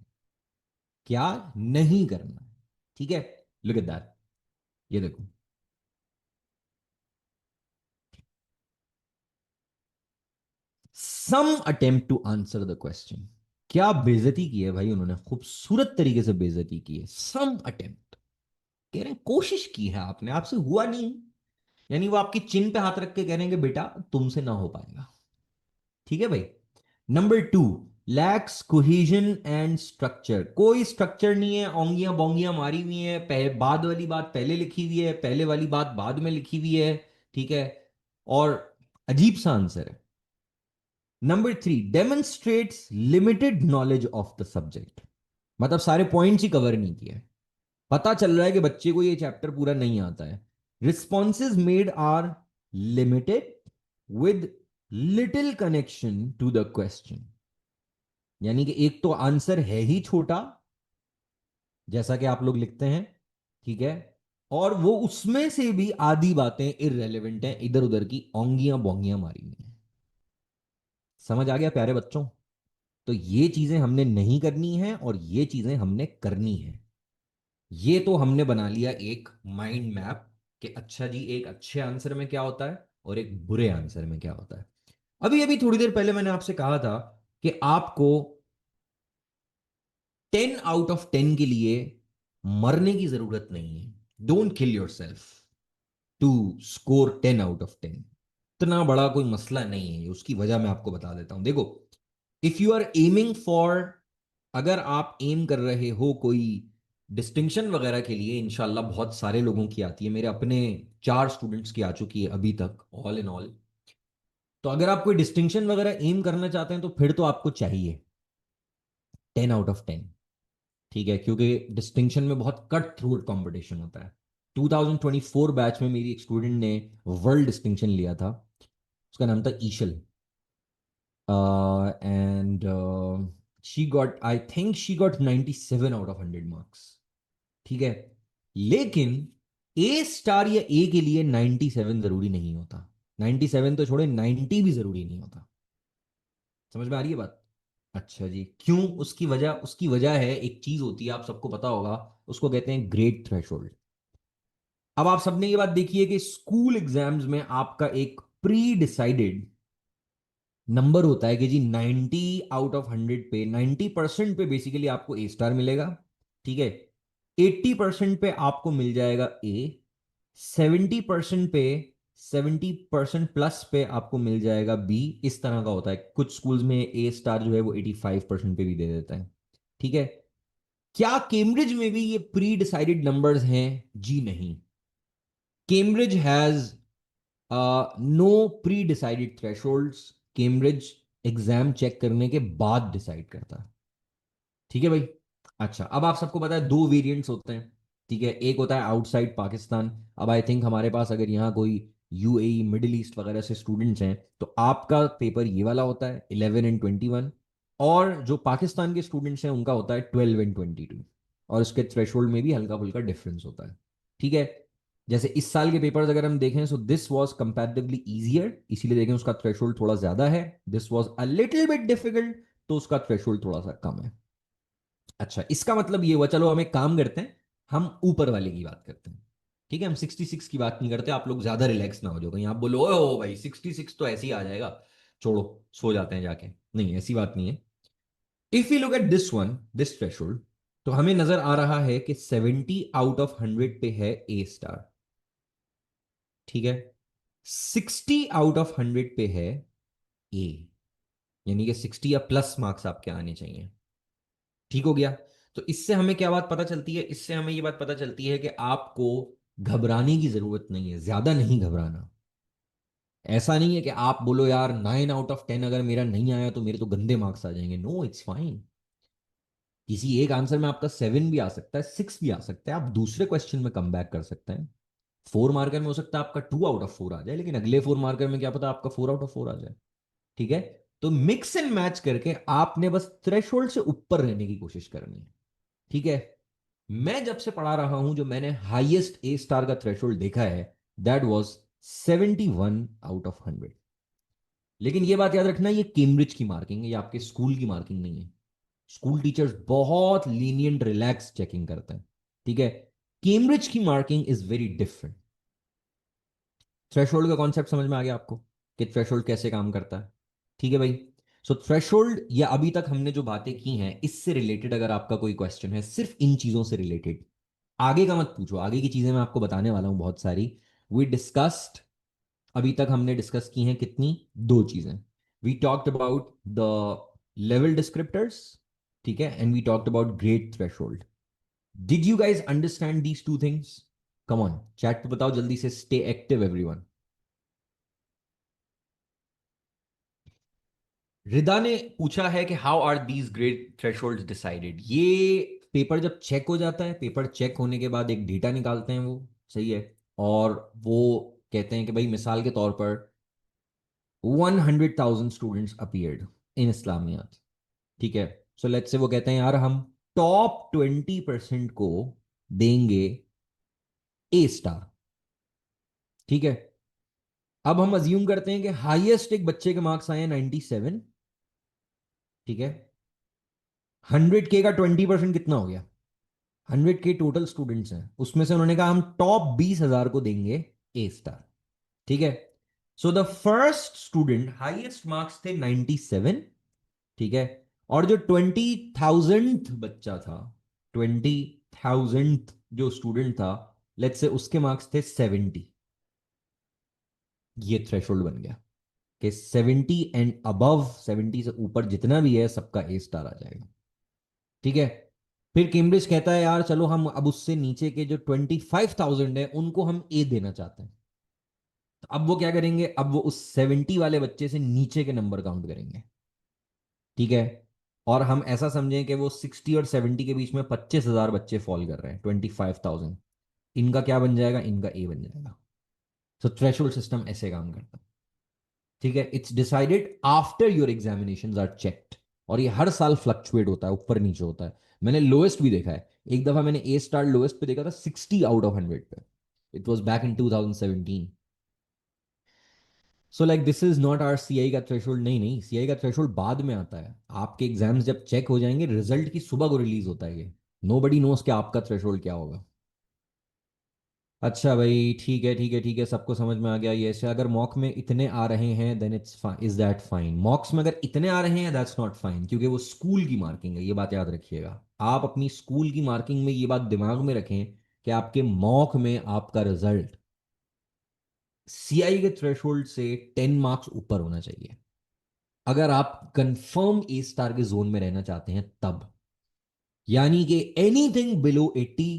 क्या नहीं करना है। ठीक है, लुक एट दैट। ये देखो, some attempt to answer the question. क्या बेइज्जती की है भाई उन्होंने, खूबसूरत तरीके से बेइज्जती की है। सम अटेम्प्ट, कह रहे हैं कोशिश की है आपने, आपसे हुआ नहीं। यानी वो आपकी चिन पे हाथ रख के कह रहे हैं कि बेटा तुमसे ना हो पाएगा। ठीक है भाई। Number 2, lakhs cohesion and structure. कोई स्ट्रक्चर नहीं है, ओंगियां बोंगियां मारी हुई है, बाद वाली बात पहले लिखी हुई है, पहले वाली बात बाद में लिखी हुई है। ठीक है, और अजीब सा आंसर है। Number 3, demonstrates limited knowledge of the subject. मतलब सारे पॉइंट्स ही कवर नहीं किए। पता चल रहा है कि बच्चे को ये चैप्टर पूरा नहीं आता है। Responses made are limited with little connection to the question. यानी कि एक तो आंसर है ही छोटा, जैसा कि आप लोग लिखते हैं। ठीक है, और वो उसमें से भी आधी बातें इररेलेवेंट हैं, इधर उधर की ओंगियां बोंगियां मारी हुई हैं। समझ आ गया प्यारे बच्चों? तो ये चीजें हमने नहीं करनी है और ये चीजें हमने करनी है। ये तो हमने बना लिया एक माइंड मैप कि अच्छा जी, एक अच्छे आंसर में क्या होता है और एक बुरे आंसर में क्या होता है। अभी अभी थोड़ी देर पहले मैंने आपसे कहा था कि आपको 10 आउट ऑफ 10 के लिए मरने की जरूरत नहीं है। Don't kill yourself to score 10 out of 10। इतना बड़ा कोई मसला नहीं है, उसकी वजह मैं आपको बता देता हूं। देखो, if you are aiming for, अगर आप एम कर रहे हो कोई डिस्टिंक्शन वगैरह के लिए, इंशाल्लाह बहुत सारे लोगों की आती है, मेरे अपने 4 स्टूडेंट्स की आ चुकी है अभी तक ऑल इन ऑल। तो अगर आप कोई डिस्टिंक्शन वगैरह एम करना चाहते हैं तो फिर तो आपको चाहिए 10 आउट ऑफ 10। ठीक है, क्योंकि डिस्टिंक्शन में बहुत कट थ्रू कंपटीशन होता है। 2024 बैच में मेरी एक स्टूडेंट ने वर्ल्ड डिस्टिंक्शन लिया था। उसका नाम था Eshal, and she got, I think she got 97 out of 100 marks. ठीक है, लेकिन ए स्टार या ए के लिए 97 जरूरी नहीं होता। 97 तो छोड़े, 90 भी जरूरी नहीं होता। समझ में आ रही है बात? अच्छा जी, क्यों? उसकी वजह है, एक चीज होती है, आप सबको पता होगा, उसको कहते हैं ग्रेड थ्रेशोल्ड। अब आप सबने ये बात देखी है कि स्कूल एग्जाम्स में आपका एक प्री डिसाइडेड नंबर होता है कि जी 90 आउट ऑफ 100 पे, 90% पे बेसिकली आपको ए स्टार मिलेगा। ठीक है, 80% पे आपको मिल जाएगा ए, 70% पे, 70% प्लस पे आपको मिल जाएगा बी। इस तरह का होता है। कुछ स्कूल्स में ए स्टार जो है वो 85% पे भी दे देता है। ठीक है, क्या केम्ब्रिज में भी ये प्री डिसाइडेड नंबर्स हैं? जी नहीं। Cambridge has no pre decided thresholds. Cambridge exam check करने के बाद डिसाइड करता है। ठीक है भाई। अच्छा, अब आप सबको पता है दो वेरिएंट्स होते हैं। ठीक है, एक होता है आउटसाइड पाकिस्तान। अब आई थिंक हमारे पास अगर यहाँ कोई यूएई मिडिल ईस्ट वगैरह से स्टूडेंट्स हैं तो आपका पेपर ये वाला होता है 11 एंड 21, और जो पाकिस्तान के स्टूडेंट्स हैं उनका होता है 12 एंड 22। और उसके थ्रेशोल्ड में भी हल्का फुल्का डिफरेंस होता है। ठीक है, जैसे इस साल के पेपर्स अगर हम देखें, सो दिस वाज कंपैरेटिवली इजियर, इसीलिए देखें उसका थ्रेशोल्ड थोड़ा ज्यादा है। This was a little bit difficult, तो उसका थ्रेशोल्ड थोड़ा सा कम है। अच्छा, इसका मतलब ये हुआ, चलो हम एक काम करते हैं, हम ऊपर वाले की बात करते हैं। ठीक है, हम 66 की बात नहीं करते, आप लोग ज्यादा रिलैक्स ना हो जाओ, कहीं आप बोलो ओए ओ भाई 66 तो ऐसे ही आ जाएगा, छोड़ो सो जाते हैं जाके। नहीं, ऐसी बात नहीं है। If you look at this one, this threshold, तो हमें नजर आ रहा है कि 70 आउट ऑफ 100 पे है ए स्टार। ठीक है, 60 आउट ऑफ 100 पे है ए, यानी कि 60 या प्लस मार्क्स आपके आने चाहिए। ठीक हो गया। तो इससे हमें क्या बात पता चलती है, इससे हमें ये बात पता चलती है कि आपको घबराने की जरूरत नहीं है, ज्यादा नहीं घबराना। ऐसा नहीं है कि आप बोलो यार 9 आउट ऑफ 10 अगर मेरा नहीं आया तो मेरे तो गंदे मार्क्स आ जाएंगे। No, it's fine. किसी एक आंसर में आपका 7 भी आ सकता है, 6 भी आ सकता है, आप दूसरे क्वेश्चन में कम बैक कर सकते हैं। 4 मार्कर में हो सकता है आपका 2 आउट ऑफ 4 आ जाए, लेकिन अगले 4 मार्कर में क्या पता आपका 4 आउट ऑफ 4 आ जाए। ठीक है, तो मिक्स एंड मैच करके आपने बस थ्रेशोल्ड से ऊपर रहने की कोशिश करनी है। ठीक है, मैं जब से पढ़ा रहा हूं, जो मैंने हाईएस्ट ए स्टार का थ्रेशोल्ड देखा है, दैट वाज 71 आउट ऑफ 100। लेकिन ये बात याद रखना, ये कैम्ब्रिज की मार्किंग है, ये आपके स्कूल की मार्किंग नहीं है। स्कूल टीचर्स बहुत लीनियंट रिलैक्स चेकिंग करते हैं। ठीक है, कैम्ब्रिज की marking is very different. Threshold का कॉन्सेप्ट समझ में आ गया आपको कि थ्रेशोल्ड कैसे काम करता है? ठीक है भाई। सो थ्रेशोल्ड, या अभी तक हमने जो बातें की हैं इससे रिलेटेड अगर आपका कोई क्वेश्चन है सिर्फ इन चीजों से रिलेटेड, आगे का मत पूछो, आगे की चीजें मैं आपको बताने वाला हूं बहुत सारी। वी डिस्कस्ड, अभी तक हमने डिस्कस की हैं कितनी, दो चीजें। We talked about the level descriptors, ठीक है, and we talked about grade threshold. Did you guys understand these two things? Come on, chat पे बताओ जल्दी से, स्टे एक्टिव एवरीवन। रिदा ने पूछा है कि how are these grade thresholds decided. ये पेपर जब चेक हो जाता है, पेपर चेक होने के बाद एक डेटा निकालते हैं वो, सही है, और वो कहते हैं कि भाई मिसाल के तौर पर 100,000 स्टूडेंट्स अपीयर्ड इन इस्लामियात। ठीक है, सो लेट्स से वो कहते हैं यार हम टॉप 20% को देंगे ए स्टार। ठीक है, अब हम अज्यूम करते हैं कि हाईएस्ट एक बच्चे के मार्क्स आए हैं 97। ठीक है, 100K का 20% कितना हो गया? 100K टोटल स्टूडेंट्स हैं, उसमें से उन्होंने कहा हम टॉप 20,000 को देंगे ए स्टार। ठीक है, so the first student highest marks थे 97। ठीक है, और जो 20,000th बच्चा था, 20,000th जो स्टूडेंट था, लेट्स से उसके मार्क्स थे 70। ये थ्रेशोल्ड बन गया कि 70 एंड अबव, 70 से ऊपर जितना भी है सबका ए स्टार आ जाएगा। ठीक है, फिर कैम्ब्रिज कहता है यार चलो हम अब उससे नीचे के जो 25,000 है उनको हम ए देना चाहते हैं। तो अब वो क्या करेंगे, अब वो उस 70 वाले बच्चे से नीचे के नंबर काउंट करेंगे। ठीक है, और हम ऐसा समझें कि वो 60 और 70 के बीच में 25,000 बच्चे फॉल कर रहे हैं, 25,000। इनका क्या बन जाएगा, इनका ए बन जाएगा। तो थ्रेशोल्ड सिस्टम ऐसे काम करता है। ठीक है, it's decided after your examination are checked, और ये हर साल फ्लक्चुएट होता है, ऊपर नीचे होता है। मैंने लोएस्ट भी देखा है, एक दफा मैंने ए स्टार लोएस्ट पे देखा था 60 आउट ऑफ 100 पे। It was back in 2017। So like this is not our CI का थ्रेशोल्ड। नहीं नहीं, सीआई का थ्रेशोल्ड बाद में आता है, आपके एग्जाम्स जब चेक हो जाएंगे, रिजल्ट की सुबह को रिलीज होता है ये। नो बडी नोस कि आपका थ्रेशोल्ड क्या होगा। अच्छा भाई, ठीक है ठीक है ठीक है, सबको समझ में आ गया। ये ऐसे अगर मॉक में इतने आ रहे हैं then it's is that fine? Mocks में अगर इतने आ रहे हैं दैट्स नॉट फाइन, क्योंकि वो स्कूल की मार्किंग है, ये बात याद रखिएगा। आप अपनी स्कूल की मार्किंग में ये बात दिमाग में रखें कि आपके मॉक में आपका रिजल्ट सीआई के थ्रेशोल्ड से 10 मार्क्स ऊपर होना चाहिए, अगर आप कंफर्म ए स्टार के जोन में रहना चाहते हैं तब। यानी कि anything below 80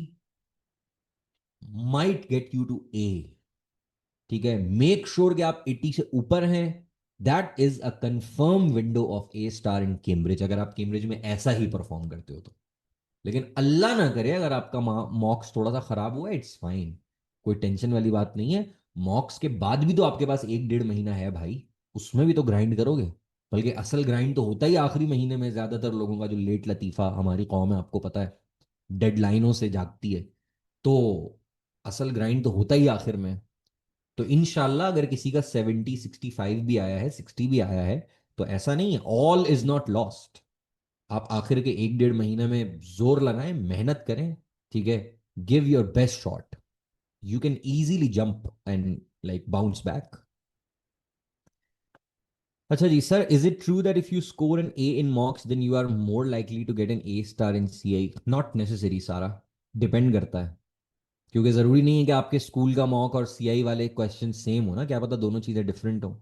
might get you to A. ठीक है, मेक श्योर कि आप 80 से ऊपर हैं, that is a confirm window of A star in Cambridge, अगर आप कैम्ब्रिज में ऐसा ही परफॉर्म करते हो तो। लेकिन अल्लाह ना करे अगर आपका मॉक्स थोड़ा सा खराब हुआ, इट्स फाइन, कोई टेंशन वाली बात नहीं है। मॉक्स के बाद भी तो आपके पास 1 डेढ़ महीना है भाई, उसमें भी तो ग्राइंड करोगे। बल्कि असल ग्राइंड तो होता ही आखिरी महीने में, ज्यादातर लोगों का जो लेट लतीफा हमारी कौम है, आपको पता है। डेडलाइनों से जागती है, तो असल ग्राइंड तो होता ही आखिर में। तो इनशाला अगर किसी का 70-65 भी आया है, 60 भी आया है, तो ऐसा नहीं है, ऑल इज नॉट लॉस्ट। आप आखिर के 1-1.5 महीने में जोर लगाएं, मेहनत करें, ठीक है, give your best shot, you can easily jump and like bounce back. अच्छा जी sir, is it true that if you score an A in mocks then you are more likely to get an A star in CI? Not necessary सारा, depend करता है, क्योंकि जरूरी नहीं है कि आपके स्कूल का मॉक और सीआई वाले क्वेश्चन सेम हो ना, क्या पता दोनों चीजें डिफरेंट हो।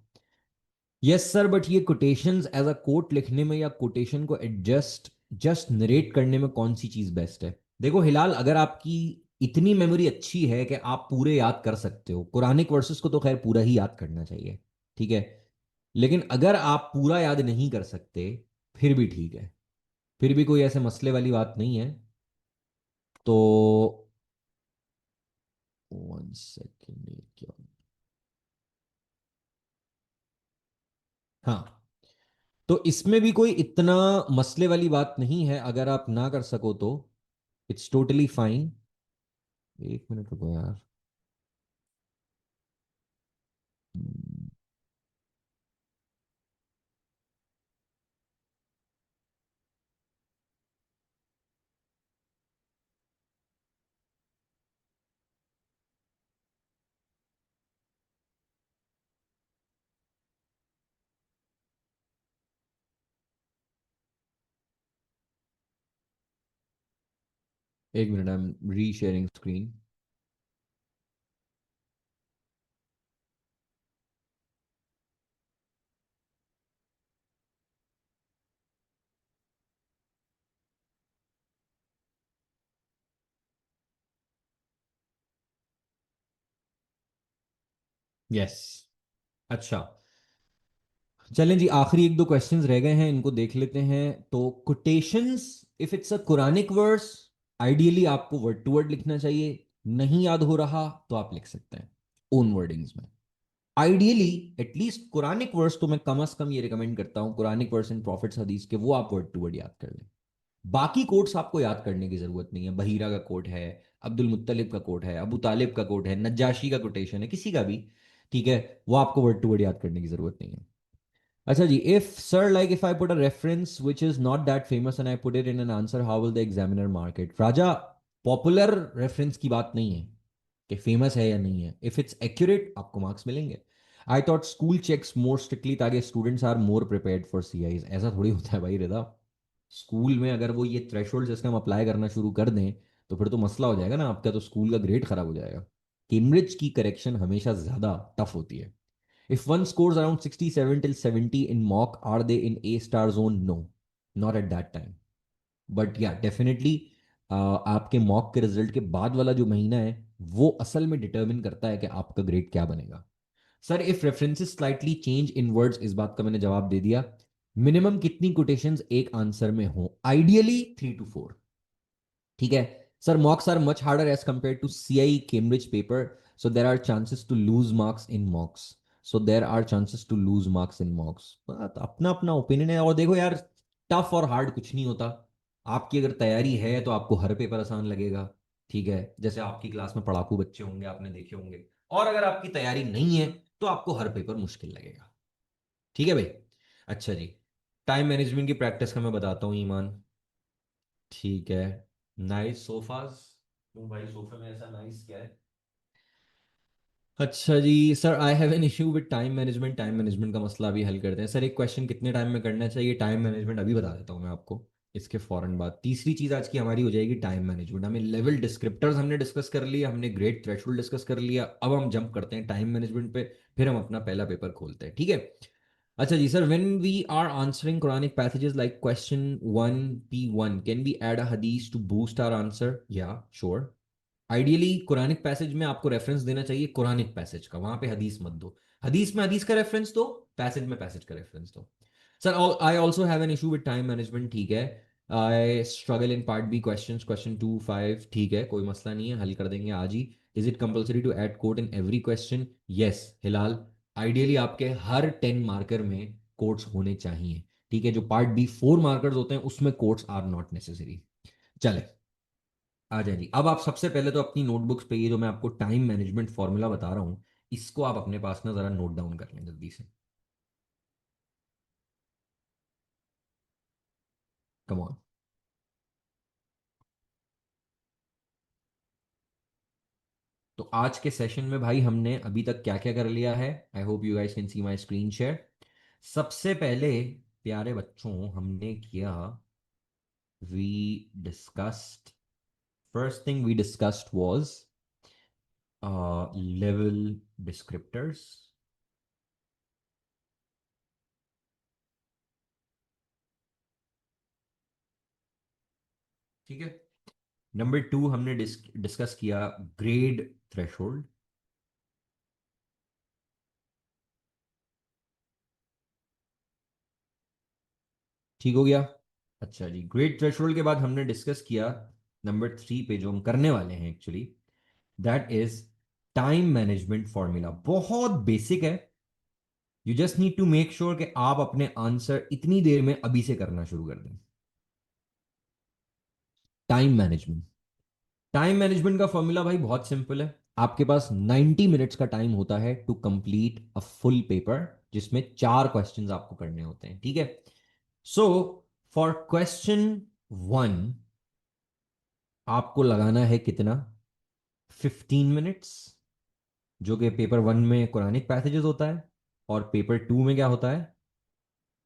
यस सर, बट ये कोटेशंस एज अ कोट लिखने में या कोटेशन को एडजस्ट जस्ट नरेट करने में कौन सी चीज बेस्ट है? देखो हिलाल, अगर आपकी इतनी मेमोरी अच्छी है कि आप पूरे याद कर सकते हो, कुरानिक वर्सेस को तो खैर पूरा ही याद करना चाहिए, ठीक है, लेकिन अगर आप पूरा याद नहीं कर सकते, फिर भी ठीक है, फिर भी कोई ऐसे मसले वाली बात नहीं है। तो 1 सेकेंड, क्या, हाँ, तो इसमें भी कोई इतना मसले वाली बात नहीं है, अगर आप ना कर सको तो इट्स टोटली फाइन। 1 मिनट रुको यार। हम्म, एक मिनट, आई एम री शेयरिंग स्क्रीन। यस, अच्छा, चलें जी, आखिरी 1-2 क्वेश्चंस रह गए हैं, इनको देख लेते हैं। तो quotations, if it's a Quranic verse, ideally आपको वर्ड टू वर्ड लिखना चाहिए, नहीं याद हो रहा तो आप लिख सकते हैं ओन वर्डिंग्स में। आइडियली एटलीस्ट कुरानिक वर्स तो मैं कम से कम ये रिकमेंड करता हूं, कुरानिक वर्स इन प्रॉफिट्स हदीस के, वो आप वर्ड टू वर्ड याद कर लें। बाकी कोट्स आपको याद करने की जरूरत नहीं है, बहीरा का कोट है, अब्दुल मुत्तलिब का कोट है, अबू तालिब का कोट है, नज्जाशी का कोटेशन है, किसी का भी, ठीक है, वो आपको वर्ड टू वर्ड याद करने की जरूरत नहीं है। अच्छा जी, if sir like if I put a reference which is not that famous and I put it in an answer, how will the examiner mark it? Raja, popular reference की बात नहीं है कि फेमस है या नहीं है, इफ इट्स एक्यूरेट आपको मार्क्स मिलेंगे। I thought school checks more strictly ताकि students are more prepared for CIEs, ऐसा थोड़ी होता है भाई रिदा। स्कूल में अगर वो ये थ्रेशोल्ड सिस्टम अप्लाई करना शुरू कर दें, तो फिर तो मसला हो जाएगा ना, आपका तो स्कूल का ग्रेड खराब हो जाएगा। कैम्ब्रिज की करेक्शन हमेशा ज्यादा टफ होती है। If one scores around 67 till 70 in mock, are they in A star zone? No, not at that time. But yeah, definitely आपके मॉक के रिजल्ट के बाद वाला जो महीना है, वो असल में डिटरमिन करता है कि आपका ग्रेड क्या बनेगा। Sir, if references slightly change in words, इस बात का मैंने जवाब दे दिया। मिनिमम कितनी कोटेशंस एक आंसर में हो? आइडियली 3 to 4, ठीक है। Sir, mocks are much harder as compare to CI Cambridge paper, so there are chances to lose marks in mocks, so there are chances to lose marks in mocks. अपना अपना opinion है, और देखो यार, tough और hard कुछ नहीं होता। आपकी अगर तैयारी है तो आपको हर पेपर आसान लगेगा, ठीक है, जैसे आपकी क्लास में पढ़ाकू बच्चे होंगे, आपने देखे होंगे, और अगर आपकी तैयारी नहीं है तो आपको हर पेपर मुश्किल लगेगा, ठीक है भाई। अच्छा जी, टाइम मैनेजमेंट की प्रैक्टिस का मैं बताता हूँ ईमान, ठीक है। नाइस सोफाज, क्यों भाई सोफे में ऐसा नाइस क्या है? अच्छा जी sir, I have an issue with time management, time management का मसला अभी हल करते हैं। सर, एक क्वेश्चन कितने टाइम में करना चाहिए टाइम मैनेजमेंट, अभी बता देता हूँ मैं आपको, इसके फौरन बाद तीसरी चीज आज की हमारी हो जाएगी टाइम मैनेजमेंट। हमें लेवल डिस्क्रिप्टर्स हमने डिस्कस कर लिया, हमने ग्रेड थ्रेशोल्ड डिस्कस कर लिया, अब हम जंप करते हैं टाइम मैनेजमेंट पे, फिर हम अपना पहला पेपर खोलते हैं, ठीक है। अच्छा जी sir, when we are answering Quranic passages like question 1P1, can we add a हदीस टू बूस्ट आवर आंसर? या श्योर। आइडियली कुरानिक पैसेज में आपको रेफरेंस देना चाहिए कुरानिक पैसेज का, वहां पे हदीस मत दो। हदीस में हदीस का रेफरेंस दो, पैसेज में पैसेज का रेफरेंस दो। Sir, I also have an issue with time management, ठीक है। I struggle in part B question, question 2-5, ठीक है, कोई मसला नहीं है, हल कर देंगे आज ही। Is it compulsory to add quote in every question? Yes Hilal, ideally आपके हर 10 मार्कर में कोट्स होने चाहिए, ठीक है। जो पार्ट बी 4 मार्कर्स होते हैं उसमें कोट्स आर नॉट नेसेसरी। चले, आ जाए जी। अब आप सबसे पहले तो अपनी नोटबुक्स पे ये जो मैं आपको टाइम मैनेजमेंट फॉर्मूला बता रहा हूं, इसको आप अपने पास ना जरा नोट डाउन कर लें जल्दी से। Come on. तो आज के सेशन में भाई हमने अभी तक क्या क्या कर लिया है, I hope you guys can see my screen share. सबसे पहले प्यारे बच्चों हमने किया, we discussed, first thing we discussed was level descriptors. ठीक है। नंबर टू हमने डिस्कस किया ग्रेड थ्रेशोल्ड। ठीक हो गया। अच्छा जी, ग्रेड थ्रेशोल्ड के बाद हमने डिस्कस किया नंबर थ्री पे जो हम करने वाले हैं actually, that is time management formula. बहुत बेसिक है। You just need to make sure कि आप अपने आंसर इतनी देर में अभी से करना शुरू कर दें। टाइम मैनेजमेंट, टाइम मैनेजमेंट का फॉर्मूला भाई बहुत सिंपल है। आपके पास 90 मिनट्स का टाइम होता है to complete a full paper, जिसमें चार क्वेश्चंस आपको करने होते हैं। ठीक है। सो फॉर क्वेश्चन वन आपको लगाना है कितना, 15 मिनट्स, जो कि पेपर वन में कुरानिक पैसेजेस होता है, और पेपर टू में क्या होता है,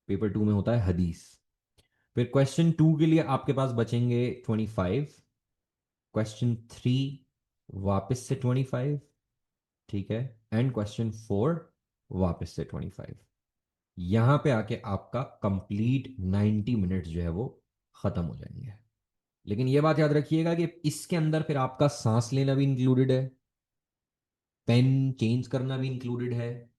पेपर टू में होता है हदीस। फिर क्वेश्चन टू के लिए आपके पास बचेंगे 25, क्वेश्चन थ्री वापस से 25, ठीक है, एंड क्वेश्चन फोर वापस से 25। यहां पे आके आपका कंप्लीट 90 मिनट्स जो है वो खत्म हो जाएंगे। लेकिन ये बात याद रखिएगा कि इसके अंदर फिर आपका सांस लेना भी इंक्लूडेड है, पेन चेंज करना भी इंक्लूडेड है,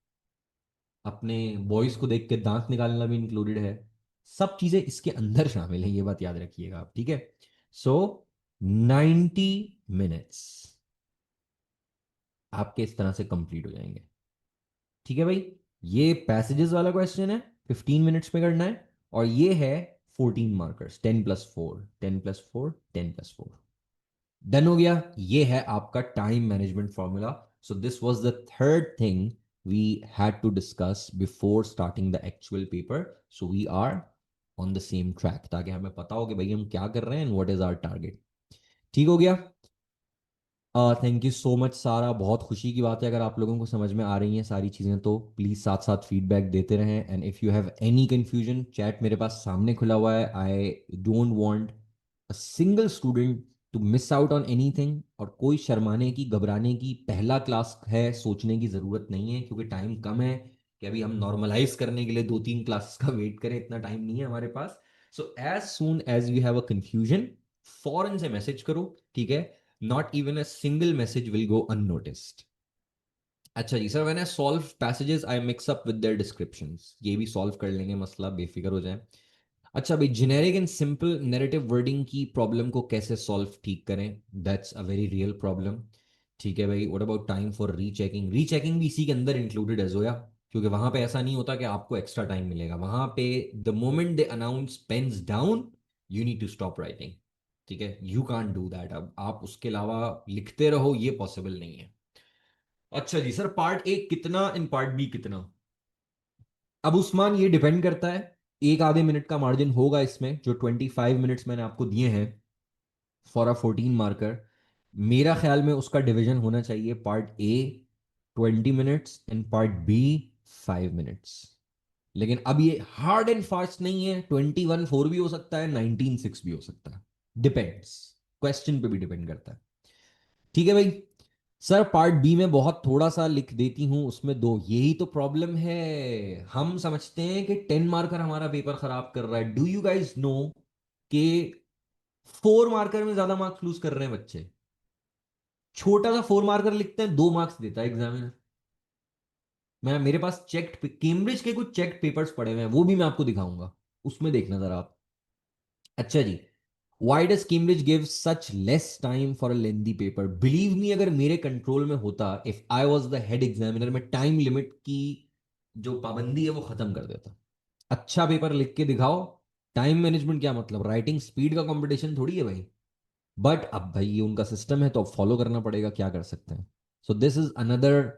अपने बॉयज को देख के दांत निकालना भी इंक्लूडेड है। सब चीजें इसके अंदर शामिल है, ये बात याद रखिएगा आप। ठीक है। सो 90 मिनट्स आपके इस तरह से कंप्लीट हो जाएंगे। ठीक है भाई। ये पैसेजेस वाला क्वेश्चन है, 15 मिनट्स में करना है। और ये है 14 मार्कर्स, 10+4, 10+4, 10+4। डन हो गया। ये है आपका time management formula. So this was the third thing we had to discuss before starting the actual paper. So we are on the same track, ताकि हमें पता हो कि भाई हम क्या कर रहे हैं and what is our target. ठीक हो गया। थैंक यू सो मच सारा, बहुत खुशी की बात है अगर आप लोगों को समझ में आ रही हैं सारी चीज़ें। तो प्लीज़ साथ साथ फीडबैक देते रहें, and if you have any confusion, chat मेरे पास सामने खुला हुआ है। I don't want a single student to miss out on anything. और कोई शर्माने की, घबराने की, पहला क्लास है, सोचने की ज़रूरत नहीं है, क्योंकि टाइम कम है कि अभी हम नॉर्मलाइज करने के लिए 2-3 क्लासेस का वेट करें। इतना टाइम नहीं है हमारे पास। So as soon as you have a confusion, फौरन से मैसेज करो। ठीक है। Not even a single message will go unnoticed. अच्छा जी sir, when I solve passages I mix up with their descriptions. ये भी सॉल्व कर लेंगे, मसला बेफिक्र हो जाए। अच्छा भाई, generic and simple narrative wording की प्रॉब्लम को कैसे सॉल्व ठीक करें, that's a very real problem. ठीक है भाई। What about time for rechecking, rechecking भी इसी के अंदर इंक्लूडेड है जोया, क्योंकि वहां पे ऐसा नहीं होता कि आपको एक्स्ट्रा टाइम मिलेगा। वहां पे the moment they announce pens down, you need to stop writing. ठीक है। You can't do that. अब आप उसके अलावा लिखते रहो, ये पॉसिबल नहीं है। अच्छा जी सर, पार्ट ए कितना इन पार्ट बी कितना। अब उस्मान, ये डिपेंड करता है, एक आधे मिनट का मार्जिन होगा इसमें। जो 25 मिनट्स मैंने आपको दिए हैं फॉर अ 14 मार्कर, मेरा ख्याल में उसका डिवीजन होना चाहिए, part A 20 minutes and part B 5 minutes. लेकिन अब ये हार्ड एंड फास्ट नहीं है, 21-4 भी हो सकता है, 19-6 भी हो सकता है। डिपेंड्स, क्वेश्चन पे भी डिपेंड करता है। ठीक है भाई। सर पार्ट बी में बहुत थोड़ा सा लिख देती हूं, उसमें दो, यही तो प्रॉब्लम है। हम समझते हैं कि 10 मार्कर हमारा पेपर खराब कर रहा है। डू यू गाइज नो कि 4 मार्कर में ज्यादा मार्क्स लूज कर रहे हैं बच्चे। छोटा सा 4 मार्कर लिखते हैं, 2 मार्क्स देता है एग्जामिनर। मैं, मेरे पास चेक्ड, कैम्ब्रिज के कुछ चेक्ड पेपर्स पड़े हुए हैं, वो भी मैं आपको दिखाऊंगा, उसमें देखना जरा आप। अच्छा जी, why does Cambridge give such less time for a lengthy paper. Believe me, अगर मेरे कंट्रोल में होता, if I was the head examiner, मैं टाइम लिमिट की जो पाबंदी है वो खत्म कर देता। अच्छा पेपर लिख के दिखाओ। टाइम मैनेजमेंट क्या मतलब, राइटिंग स्पीड का कंपटीशन थोड़ी है भाई। बट अब भाई ये उनका सिस्टम है तो अब फॉलो करना पड़ेगा, क्या कर सकते हैं। सो this is another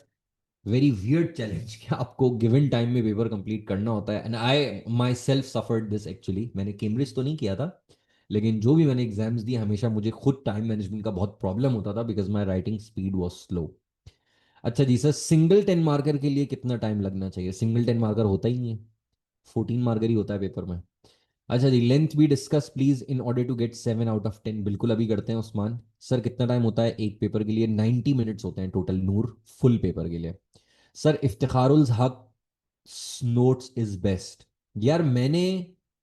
very weird challenge कि आपको गिवन टाइम में पेपर कंप्लीट करना होता है। And I my self suffered this actually. मैंने कैम्ब्रिज तो नहीं किया था, लेकिन जो भी मैंने एग्जाम्स दिए हमेशा मुझे खुद टाइम मैनेजमेंट का बहुत प्रॉब्लम होता था, because my writing speed was slow. अच्छा जी सर, सिंगल 10 मार्कर के लिए कितना टाइम लगना चाहिए? सिंगल 10 मार्कर होता ही नहीं है, 14 मार्कर ही होता है पेपर में। अच्छा जी, लेंथ भी discuss please in order to get 7 out of 10। बिल्कुल अभी करते हैं उस्मान। सर कितना टाइम होता है एक पेपर के लिए? 90 मिनट्स होते हैं टोटल नूर, फुल पेपर के लिए। सर इफ्तिखारुल हक नोट्स इज बेस्ट। यार मैंने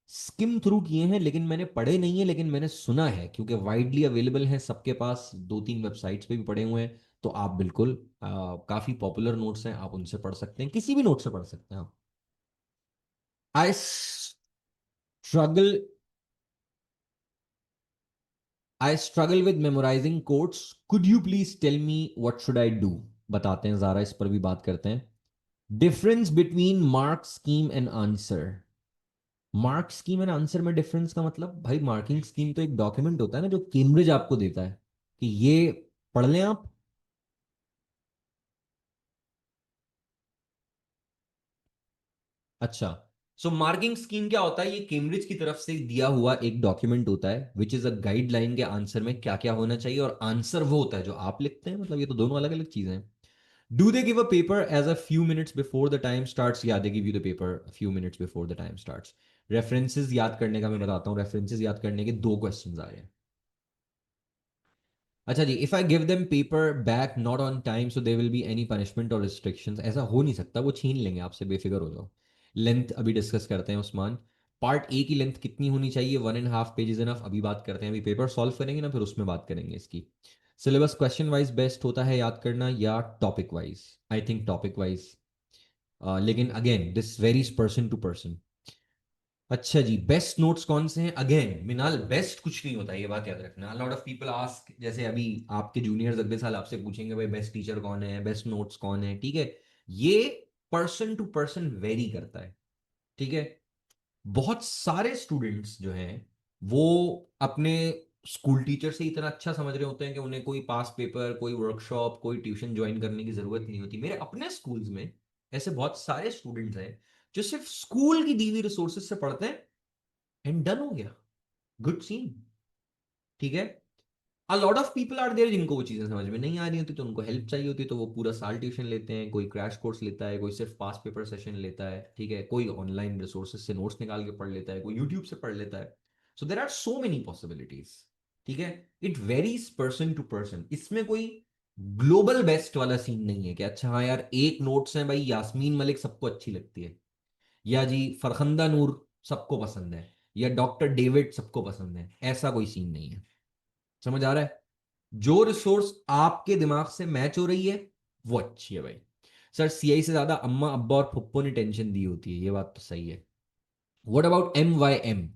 स्किम थ्रू किए हैं, लेकिन मैंने पढ़े नहीं है, लेकिन मैंने सुना है क्योंकि वाइडली अवेलेबल है सबके पास, 2-3 वेबसाइट्स पे भी पढ़े हुए हैं। तो आप बिल्कुल काफी पॉपुलर नोट्स हैं, आप उनसे पढ़ सकते हैं, किसी भी नोट से पढ़ सकते हैं आप। I struggle I struggle with memorizing quotes, could you please tell me what should I do? बताते हैं ज़ारा, इस पर भी बात करते हैं। Difference between mark scheme and answer. Mark scheme and answer में डिफरेंस का मतलब? भाई मार्किंग स्कीम तो एक डॉक्यूमेंट होता है ना जो कैम्ब्रिज आपको देता है कि ये पढ़ लें आप। अच्छा, सो मार्किंग स्कीम क्या होता है? ये कैम्ब्रिज की तरफ से दिया हुआ एक डॉक्यूमेंट होता है विच इज अ गाइडलाइन के आंसर में क्या क्या होना चाहिए, और आंसर वो होता है जो आप लिखते हैं। मतलब ये तो दोनों अलग अलग चीजें हैं। Do they give a paper as a few minutes before the time starts? या they give you the paper few minutes before the time starts. References याद करने का मैं बताता हूँ। रेफरेंसेस याद करने के दो क्वेश्चंस आ रहे हैं। अच्छा जी, if I give them paper back not on time so they will be any punishment और रिस्ट्रिक्शंस? ऐसा हो नहीं सकता, वो छीन लेंगे आपसे, बेफिक्र हो जाओ। लेंथ अभी डिस्कस करते हैं उस्मान। पार्ट ए की लेंथ कितनी होनी चाहिए? 1.5 पेज इनफ। अभी बात करते हैं, अभी पेपर सॉल्व करेंगे ना, फिर उसमें बात करेंगे इसकी। सिलेबस क्वेश्चन वाइज बेस्ट होता है याद करना या topic wise? I think topic wise, लेकिन again this varies person to person. अच्छा जी, बेस्ट नोट्स कौन से हैं? अगेन मिनाल, बेस्ट कुछ नहीं होता, ये बात याद रखना। लॉट ऑफ पीपल आस्क, जैसे अभी आपके जूनियर्स अगले साल आपसे पूछेंगे भाई बेस्ट टीचर कौन है, बेस्ट नोट्स कौन है, ठीक है। ये पर्सन टू पर्सन वेरी करता है, ठीक है। बहुत सारे स्टूडेंट्स जो हैं वो अपने स्कूल टीचर से इतना अच्छा समझ रहे होते हैं कि उन्हें कोई पास पेपर, कोई वर्कशॉप, कोई ट्यूशन ज्वाइन करने की जरूरत नहीं होती। मेरे अपने स्कूल्स में ऐसे बहुत सारे स्टूडेंट्स हैं जो सिर्फ स्कूल की दी हुई रिसोर्सेज से पढ़ते हैं एंड डन हो गया, गुड सीन, ठीक है। A lot of people are there जिनको वो चीजें समझ में नहीं आ रही होती, तो उनको हेल्प चाहिए होती है, तो वो पूरा साल ट्यूशन लेते हैं, कोई क्रैश कोर्स लेता है, कोई सिर्फ पास पेपर सेशन लेता है, ठीक है, कोई ऑनलाइन रिसोर्सेज से नोट्स निकाल के पढ़ लेता है, कोई यूट्यूब से पढ़ लेता है। So there are so many possibilities, ठीक है। It varies person to person. इसमें कोई ग्लोबल बेस्ट वाला सीन नहीं है कि अच्छा हाँ यार एक नोट्स है भाई यास्मीन मलिक सबको अच्छी लगती है, या जी फरखंदा नूर सबको पसंद है, या डॉक्टर डेविड सबको पसंद है, ऐसा कोई सीन नहीं है। समझ आ रहा है? जो रिसोर्स आपके दिमाग से मैच हो रही है वो अच्छी है भाई। सर सीआई से ज्यादा अम्मा अब्बा और फुप्पो ने टेंशन दी होती है, ये बात तो सही है। What about MYM?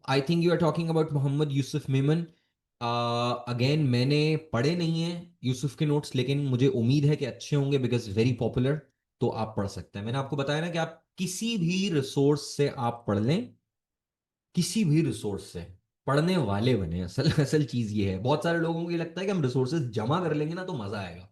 I think you are talking about Mohammad Yusuf Memon. Again मैंने पढ़े नहीं है यूसुफ के नोट्स, लेकिन मुझे उम्मीद है कि अच्छे होंगे बिकॉज वेरी पॉपुलर। तो आप पढ़ सकते हैं। मैंने आपको बताया ना कि आप किसी भी रिसोर्स से आप पढ़ लें, किसी भी रिसोर्स से पढ़ने वाले बने। असल असल चीज ये है, बहुत सारे लोगों को ये लगता है कि हम रिसोर्सेज जमा कर लेंगे ना तो मजा आएगा।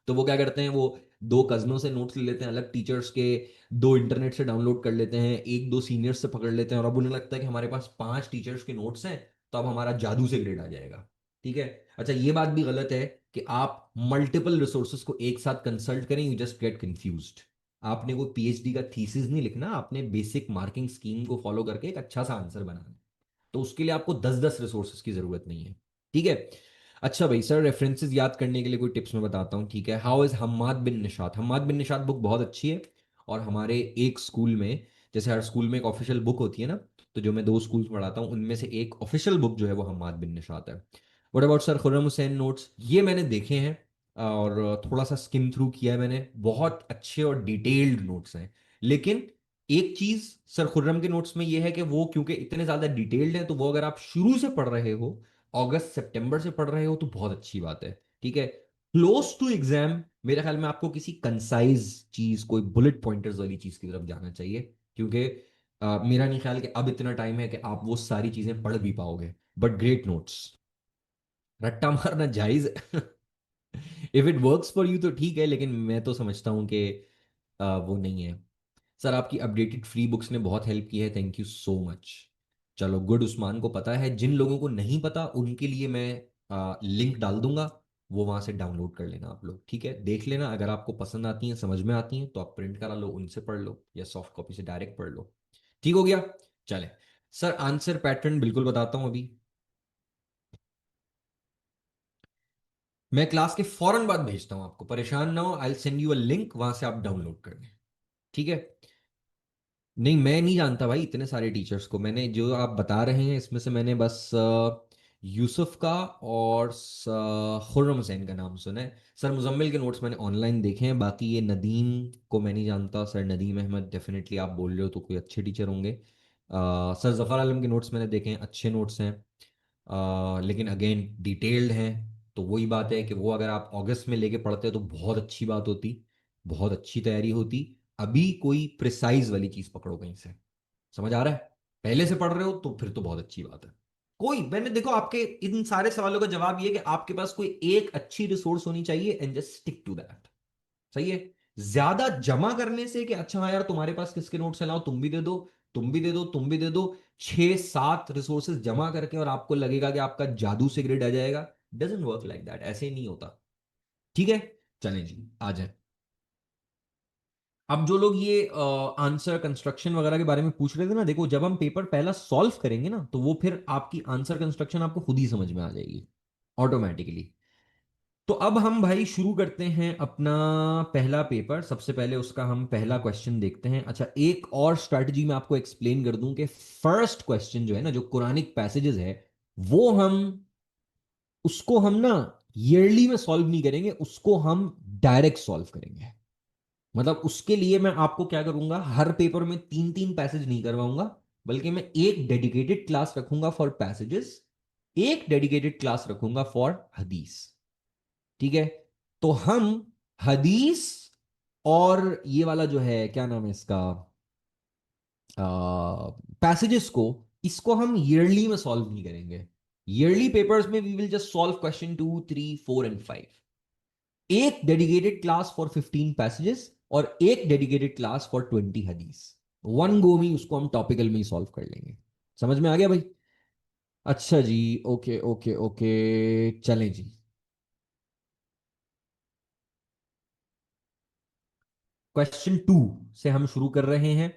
तो वो क्या करते हैं, वो दो कजनों से नोट्स ले लेते हैं अलग टीचर्स के, दो इंटरनेट से डाउनलोड कर लेते हैं, एक दो सीनियर्स से पकड़ लेते हैं, और अब उन्हें लगता है कि हमारे पास 5 टीचर्स के नोट्स हैं तो अब हमारा जादू से ग्रेड आ जाएगा, ठीक है। अच्छा ये बात भी गलत है कि आप मल्टीपल रिसोर्सेज को एक साथ कंसल्ट करें, यू जस्ट गेट कंफ्यूज्ड। आपने कोई पीएचडी का थीसिस नहीं लिखना, आपने बेसिक मार्किंग स्कीम को फॉलो करके एक अच्छा सा आंसर बनाना है। तो उसके लिए आपको 10-10 रिसोर्सेज की जरूरत नहीं है, ठीक है। अच्छा भाई सर, रेफरेंसेस याद करने के लिए कोई टिप्स मैं बताता हूँ, ठीक है। How is Hammad bin Nishat? Hammad bin Nishat book बहुत अच्छी है, और हमारे एक स्कूल में, जैसे हर स्कूल में एक ऑफिशियल बुक होती है ना, तो जो मैं 2 स्कूल्स पढ़ाता हूँ उनमें से एक ऑफिशियल बुक जो है वो हम्माद बिन निशात है। What about sir Khurram Hussain notes? ये मैंने देखे हैं और थोड़ा सा स्किम थ्रू किया है मैंने, बहुत अच्छे और डिटेल्ड नोट्स हैं। लेकिन एक चीज सर खुर्रम के नोट्स में ये है कि वो क्योंकि इतने ज्यादा डिटेल्ड है, तो वो अगर आप शुरू से पढ़ रहे हो, अगस्त सितंबर से पढ़ रहे हो, तो बहुत अच्छी बात है, ठीक है। क्लोज टू एग्जाम मेरे ख्याल में आपको किसी कंसाइज चीज, कोई बुलेट पॉइंटर्स वाली चीज की तरफ जाना चाहिए, क्योंकि मेरा नहीं ख्याल कि अब इतना टाइम है कि आप वो सारी चीजें पढ़ भी पाओगे। But great notes. रट्टा मारना जायज है। If it works for you तो ठीक है, लेकिन मैं तो समझता हूं कि वो नहीं है। सर आपकी अपडेटेड फ्री बुक्स ने बहुत हेल्प की है, थैंक यू सो मच। चलो गुड, उस्मान को पता है। जिन लोगों को नहीं पता उनके लिए मैं लिंक डाल दूंगा, वो वहां से डाउनलोड कर लेना आप लोग, ठीक है? देख लेना, अगर आपको पसंद आती हैं, समझ में आती हैं, तो आप प्रिंट करा लो, उनसे पढ़ लो, या सॉफ्ट कॉपी से डायरेक्ट पढ़ लो। ठीक हो गया। चले सर, आंसर पैटर्न बिल्कुल बताता हूं अभी। मैं क्लास के फौरन बाद भेजता हूं आपको, परेशान ना हो, I send you a link, वहां से आप डाउनलोड कर लें। ठीक है? नहीं, मैं नहीं जानता भाई इतने सारे टीचर्स को। मैंने जो आप बता रहे हैं इसमें से मैंने बस यूसुफ का और खुर्रम हुसैन का नाम सुना है। सर मुजम्मिल के नोट्स मैंने ऑनलाइन देखे हैं, बाकी ये नदीम को मैं नहीं जानता। सर नदीम अहमद डेफिनेटली आप बोल रहे हो तो कोई अच्छे टीचर होंगे। सर जफ़र आलम के नोट्स मैंने देखे हैं, अच्छे नोट्स हैं। लेकिन अगेन डिटेल्ड हैं। तो वही बात है कि वो अगर आप अगस्त में लेके पढ़ते तो बहुत अच्छी बात होती, बहुत अच्छी तैयारी होती। अभी कोई प्रिसाइज वाली चीज पकड़ो कहीं से, समझ आ रहा है? पहले से पढ़ रहे हो तो फिर तो बहुत अच्छी बात है। कोई, मैंने देखो आपके इन सारे सवालों का जवाब ये कि आपके पास कोई एक अच्छी रिसोर्स होनी चाहिए, and just stick to that. सही है। ज्यादा जमा करने से कि अच्छा हाँ यार तुम्हारे पास किसके नोट्स है, लाओ तुम भी दे दो, तुम भी दे दो, तुम भी दे दो, 6-7 रिसोर्सेज जमा करके और आपको लगेगा कि आपका जादू से ग्रेड आ जाएगा। डजेंट वर्क लाइक दैट, ऐसे ही नहीं होता। ठीक है? चलें जी, आ जाए। अब जो लोग ये आंसर कंस्ट्रक्शन वगैरह के बारे में पूछ रहे थे ना, देखो जब हम पेपर पहला सॉल्व करेंगे ना, तो वो फिर आपकी आंसर कंस्ट्रक्शन आपको खुद ही समझ में आ जाएगी ऑटोमेटिकली। तो अब हम भाई शुरू करते हैं अपना पहला पेपर। सबसे पहले उसका हम पहला क्वेश्चन देखते हैं। अच्छा, एक और स्ट्रैटेजी मैं आपको एक्सप्लेन कर दूं कि फर्स्ट क्वेश्चन जो है ना, जो कुरानिक पैसेजेस है, वो हम उसको हम ना ईयरली में सॉल्व नहीं करेंगे, उसको हम डायरेक्ट सॉल्व करेंगे। मतलब उसके लिए मैं आपको क्या करूंगा, हर पेपर में 3-3 पैसेज नहीं करवाऊंगा, बल्कि मैं एक डेडिकेटेड क्लास रखूंगा फॉर पैसेजेस, एक डेडिकेटेड क्लास रखूंगा फॉर हदीस। ठीक है? तो हम हदीस और ये वाला जो है, क्या नाम है इसका, पैसेजेस को, इसको हम ईयरली में सॉल्व नहीं करेंगे। ईयरली पेपर्स में we will just solve question 2, 3, 4 and 5। एक डेडिकेटेड क्लास फॉर 15 पैसेजेस और एक डेडिकेटेड क्लास फॉर 20 हदीस। वन गो में उसको हम टॉपिकल में ही सॉल्व कर लेंगे। समझ में आ गया भाई? अच्छा जी, ओके ओके ओके, चलें जी। क्वेश्चन 2 से हम शुरू कर रहे हैं।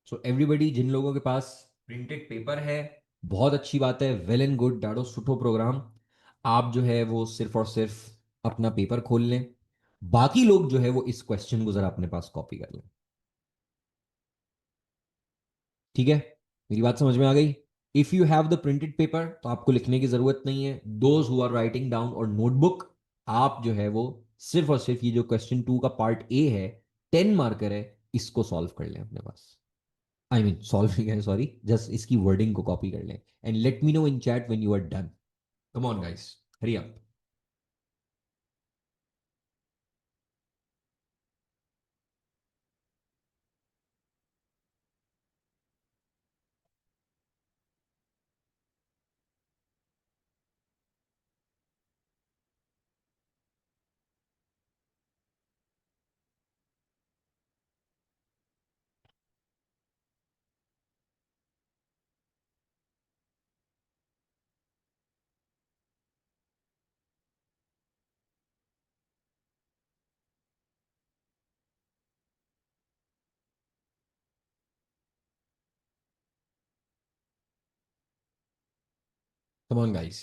सो एवरीबडी, जिन लोगों के पास प्रिंटेड पेपर है, बहुत अच्छी बात है, वेल एंड गुड, डाडो सुठो प्रोग्राम। आप जो है वो सिर्फ और सिर्फ अपना पेपर खोल लें। बाकी लोग जो है वो इस क्वेश्चन को जरा अपने पास कॉपी कर लें। ठीक है? मेरी बात समझ में आ गई? If you have the printed paper तो आपको लिखने की जरूरत नहीं है। Those who are writing down और नोटबुक, आप जो है वो सिर्फ और सिर्फ ये जो क्वेश्चन 2 का पार्ट ए है, 10 मार्कर है, इसको सॉल्व कर लें अपने पास। आई मीन सॉल्विंग है, सॉरी, जस्ट इसकी वर्डिंग को कॉपी कर लें, and let me know in chat when you are done. Come on guys, hurry up. Come on guys.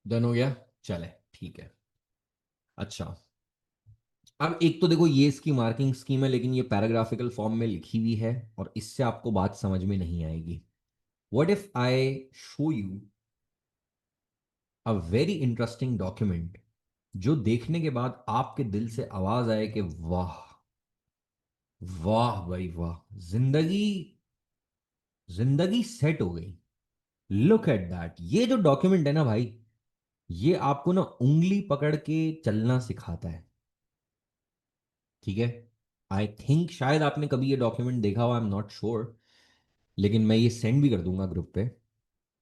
Done हो गया? चले, ठीक है। अच्छा, अब एक तो देखो ये इसकी मार्किंग स्कीम है, लेकिन ये पैराग्राफिकल फॉर्म में लिखी हुई है और इससे आपको बात समझ में नहीं आएगी। What if I show you a very interesting document जो देखने के बाद आपके दिल से आवाज आए कि वाह, वाह भाई वाह, जिंदगी, जिंदगी सेट हो गई। Look at that. ये जो डॉक्यूमेंट है ना भाई, ये आपको ना उंगली पकड़ के चलना सिखाता है। ठीक है। आई थिंक शायद आपने कभी ये डॉक्यूमेंट देखा हो, आई एम नॉट श्योर, लेकिन मैं ये सेंड भी कर दूंगा ग्रुप पे।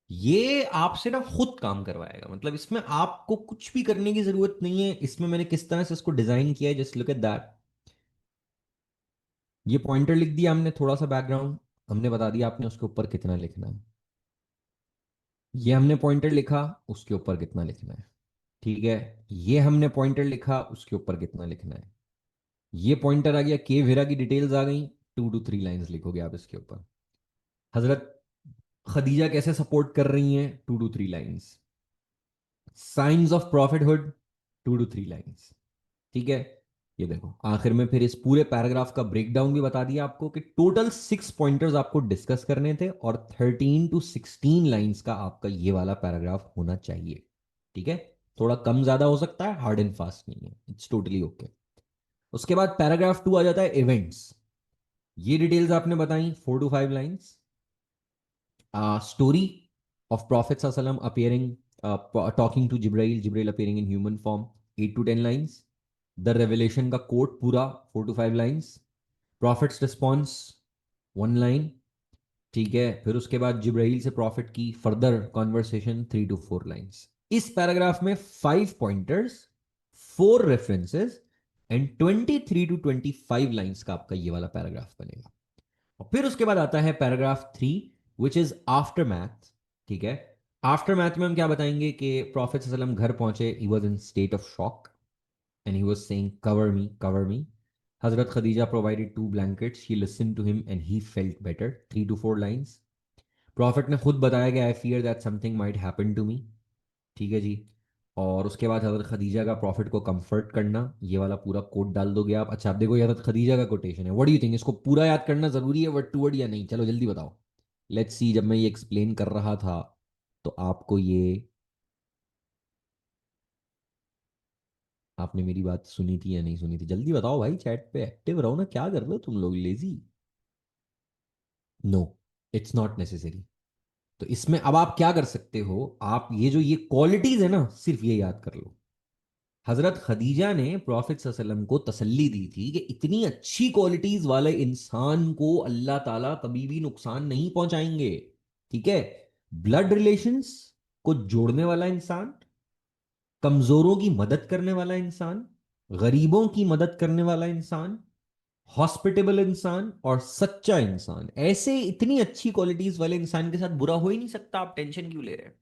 ये आपसे ना खुद काम करवाएगा, मतलब इसमें आपको कुछ भी करने की जरूरत नहीं है। इसमें मैंने किस तरह से इसको डिजाइन किया है, जस्ट लुक एट दैट। ये पॉइंटर लिख दिया हमने, थोड़ा सा बैकग्राउंड हमने बता दिया, आपने उसके ऊपर कितना लिखना है। ये हमने पॉइंटर लिखा, उसके ऊपर कितना लिखना है। ठीक है। ये हमने पॉइंटर लिखा, उसके ऊपर कितना लिखना है। ये पॉइंटर आ गया, के वेरा की डिटेल्स आ गई, 2 to 3 लाइंस लिखोगे आप इसके ऊपर। हजरत खदीजा कैसे सपोर्ट कर रही हैं, 2 to 3 lines. Science of prophethood, 2 to 3 lines. ठीक है। ये देखो आखिर में फिर इस पूरे पैराग्राफ का ब्रेकडाउन भी बता दिया आपको कि टोटल 6 पॉइंटर्स आपको डिस्कस करने थे और 13 to 16 लाइंस का आपका ये वाला पैराग्राफ होना चाहिए। ठीक है। थोड़ा कम ज्यादा हो सकता है, हार्ड एंड फास्ट नहीं है, इट्स टोटली ओके। उसके बाद पैराग्राफ 2 आ जाता है इवेंट्स। ये डिटेल्स आपने बताई, 4 to 5 lines. Story of prophet सल्लम appearing, talking to Jibril, Jibril appearing in human form, 8 to 10 lines. The revelation का कोट पूरा, 4 to 5 lines. Prophet's response, 1 line. ठीक है। फिर उसके बाद जिब्राइल से प्रॉफिट की फर्दर कॉन्वर्सेशन, 3 to 4 लाइंस। इस पैराग्राफ में 5 pointers, 4 references and 23 to 25 lines का आपका ये वाला पैराग्राफ बनेगा। और फिर उसके बाद आता है paragraph 3, which is after math. ठीक है। आफ्टर मैथ में हम क्या बताएंगे कि प्रॉफिट सल्लम घर पहुंचे, ही was in state of shock and he was saying cover me, cover me. Hazrat Khadija provided 2 blankets, she listened to him and he felt better, 3 to 4 lines. Prophet ने खुद बताया कि I fear that something might happen to me. ठीक है जी। और उसके बाद हजरत खदीजा का प्रॉफिट को कंफर्ट करना, ये वाला पूरा कोट डाल दोगे आप। अच्छा आप देखो, ये हजरत खदीजा का कोटेशन है, व्हाट डू यू थिंक, इसको पूरा याद करना जरूरी है वर्ड टू वर्ड या नहीं? चलो जल्दी बताओ। लेट्स सी, जब मैं ये एक्सप्लेन कर रहा था तो आपको ये, आपने मेरी बात सुनी थी या नहीं सुनी थी? जल्दी बताओ भाई, चैट पे एक्टिव रहो ना, क्या कर रहे हो तुम लोग, lazy? No, it's not necessary. तो इसमें अब आप क्या कर सकते हो, आप ये जो ये क्वालिटीज है ना, सिर्फ ये याद कर लो। हजरत खदीजा ने प्रॉफिट सल्लम को तसल्ली दी थी कि इतनी अच्छी क्वालिटीज वाले इंसान को अल्लाह ताला कभी भी नुकसान नहीं पहुंचाएंगे। ठीक है। ब्लड रिलेशंस को जोड़ने वाला इंसान, कमजोरों की मदद करने वाला इंसान, गरीबों की मदद करने वाला इंसान, हॉस्पिटेबल इंसान और सच्चा इंसान, ऐसे इतनी अच्छी क्वालिटीज वाले इंसान के साथ बुरा हो ही नहीं सकता। आप टेंशन क्यों ले रहे हैं?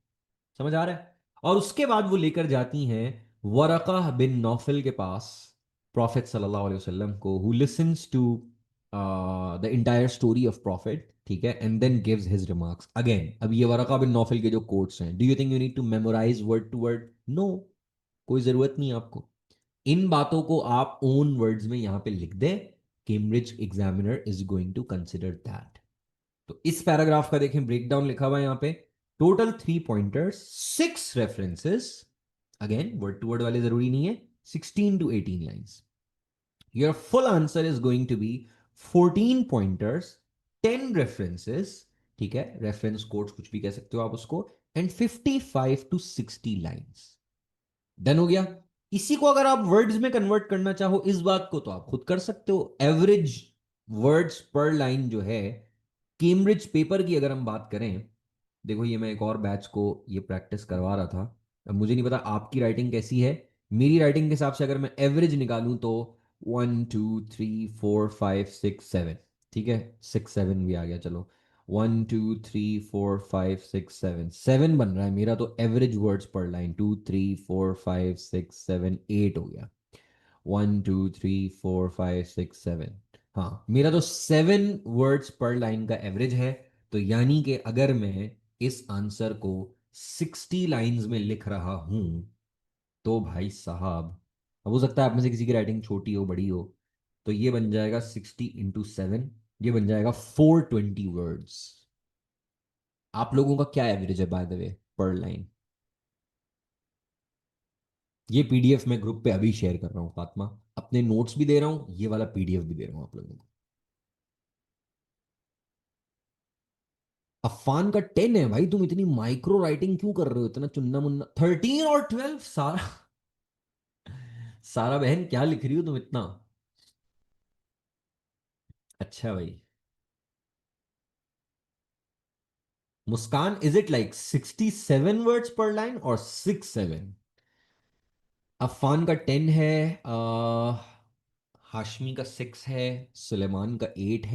समझ आ रहा है? और उसके बाद वो लेकर जाती हैं वरका बिन नौफल के पास प्रॉफिट सल्लल्लाहु अलैहि वसल्लम को, who listens to the entire story of prophet. ठीक है। And then gives his remarks again. अब ये वरका बिन नौफल के जो कोट्स हैं, do you think you need to memorize word to word? No, कोई जरूरत नहीं है आपको। इन बातों को आप ओन वर्ड्स में यहां पे लिख दें। Cambridge examiner is going to consider that. तो इस पैराग्राफ का देखें ब्रेकडाउन लिखा हुआ है यहां पे। Total 3 pointers, 6 references, again word to word वाले जरूरी नहीं है, 16 to 18 lines. Your full answer is going to be 14 pointers, 10 references. ठीक है, रेफरेंस कोड्स कुछ भी कह सकते हो आप उसको, एंड 55 to 60 लाइंस। डन हो गया। इसी को अगर आप वर्ड्स में कन्वर्ट करना चाहो इस बात को, तो आप खुद कर सकते हो। एवरेज वर्ड्स पर लाइन जो है कैम्ब्रिज पेपर की, अगर हम बात करें, देखो ये मैं एक और बैच को ये प्रैक्टिस करवा रहा था। अब मुझे नहीं पता आपकी राइटिंग कैसी है, मेरी राइटिंग के हिसाब से अगर मैं एवरेज निकालूं तो 1 2 3 4 5 6 7। ठीक है, 6 7 भी आ गया, चलो 1 2 3 4 5 6 7, 7 बन रहा है मेरा तो एवरेज वर्ड्स पर लाइन। 2 3 4 5 6 7 8 हो गया। 1 2 3 4 5 6 7। हाँ, मेरा तो 7 वर्ड्स पर लाइन का एवरेज है। तो यानी कि अगर मैं इस आंसर को 60 लाइंस में लिख रहा हूं, तो भाई साहब, अब हो सकता है आप में से किसी की राइटिंग छोटी हो बड़ी हो, तो ये बन जाएगा 60 into 7, ये बन जाएगा 420 वर्ड्स। आप लोगों का क्या एवरेज है बाय द वे पर लाइन? ये पीडीएफ मैं ग्रुप पे अभी शेयर कर रहा हूँ फातिमा। अपने नोट्स भी दे रहा हूँ, ये वाला पीडीएफ भी दे रहा हूँ आप लोगों को। अफान का 10 है भाई, तुम इतनी माइक्रो राइटिंग क्यों कर रहे हो, इतना चुन्ना मुन्ना? 13 और 12 सारा। सारा बहन क्या लिख रही हो तुम इतना? अच्छा भाई। मुस्कान, इज इट लाइक 67 वर्ड्स पर लाइन और 6-7? अफान का 10 है, हाशमी का 6 है, सुलेमान का 8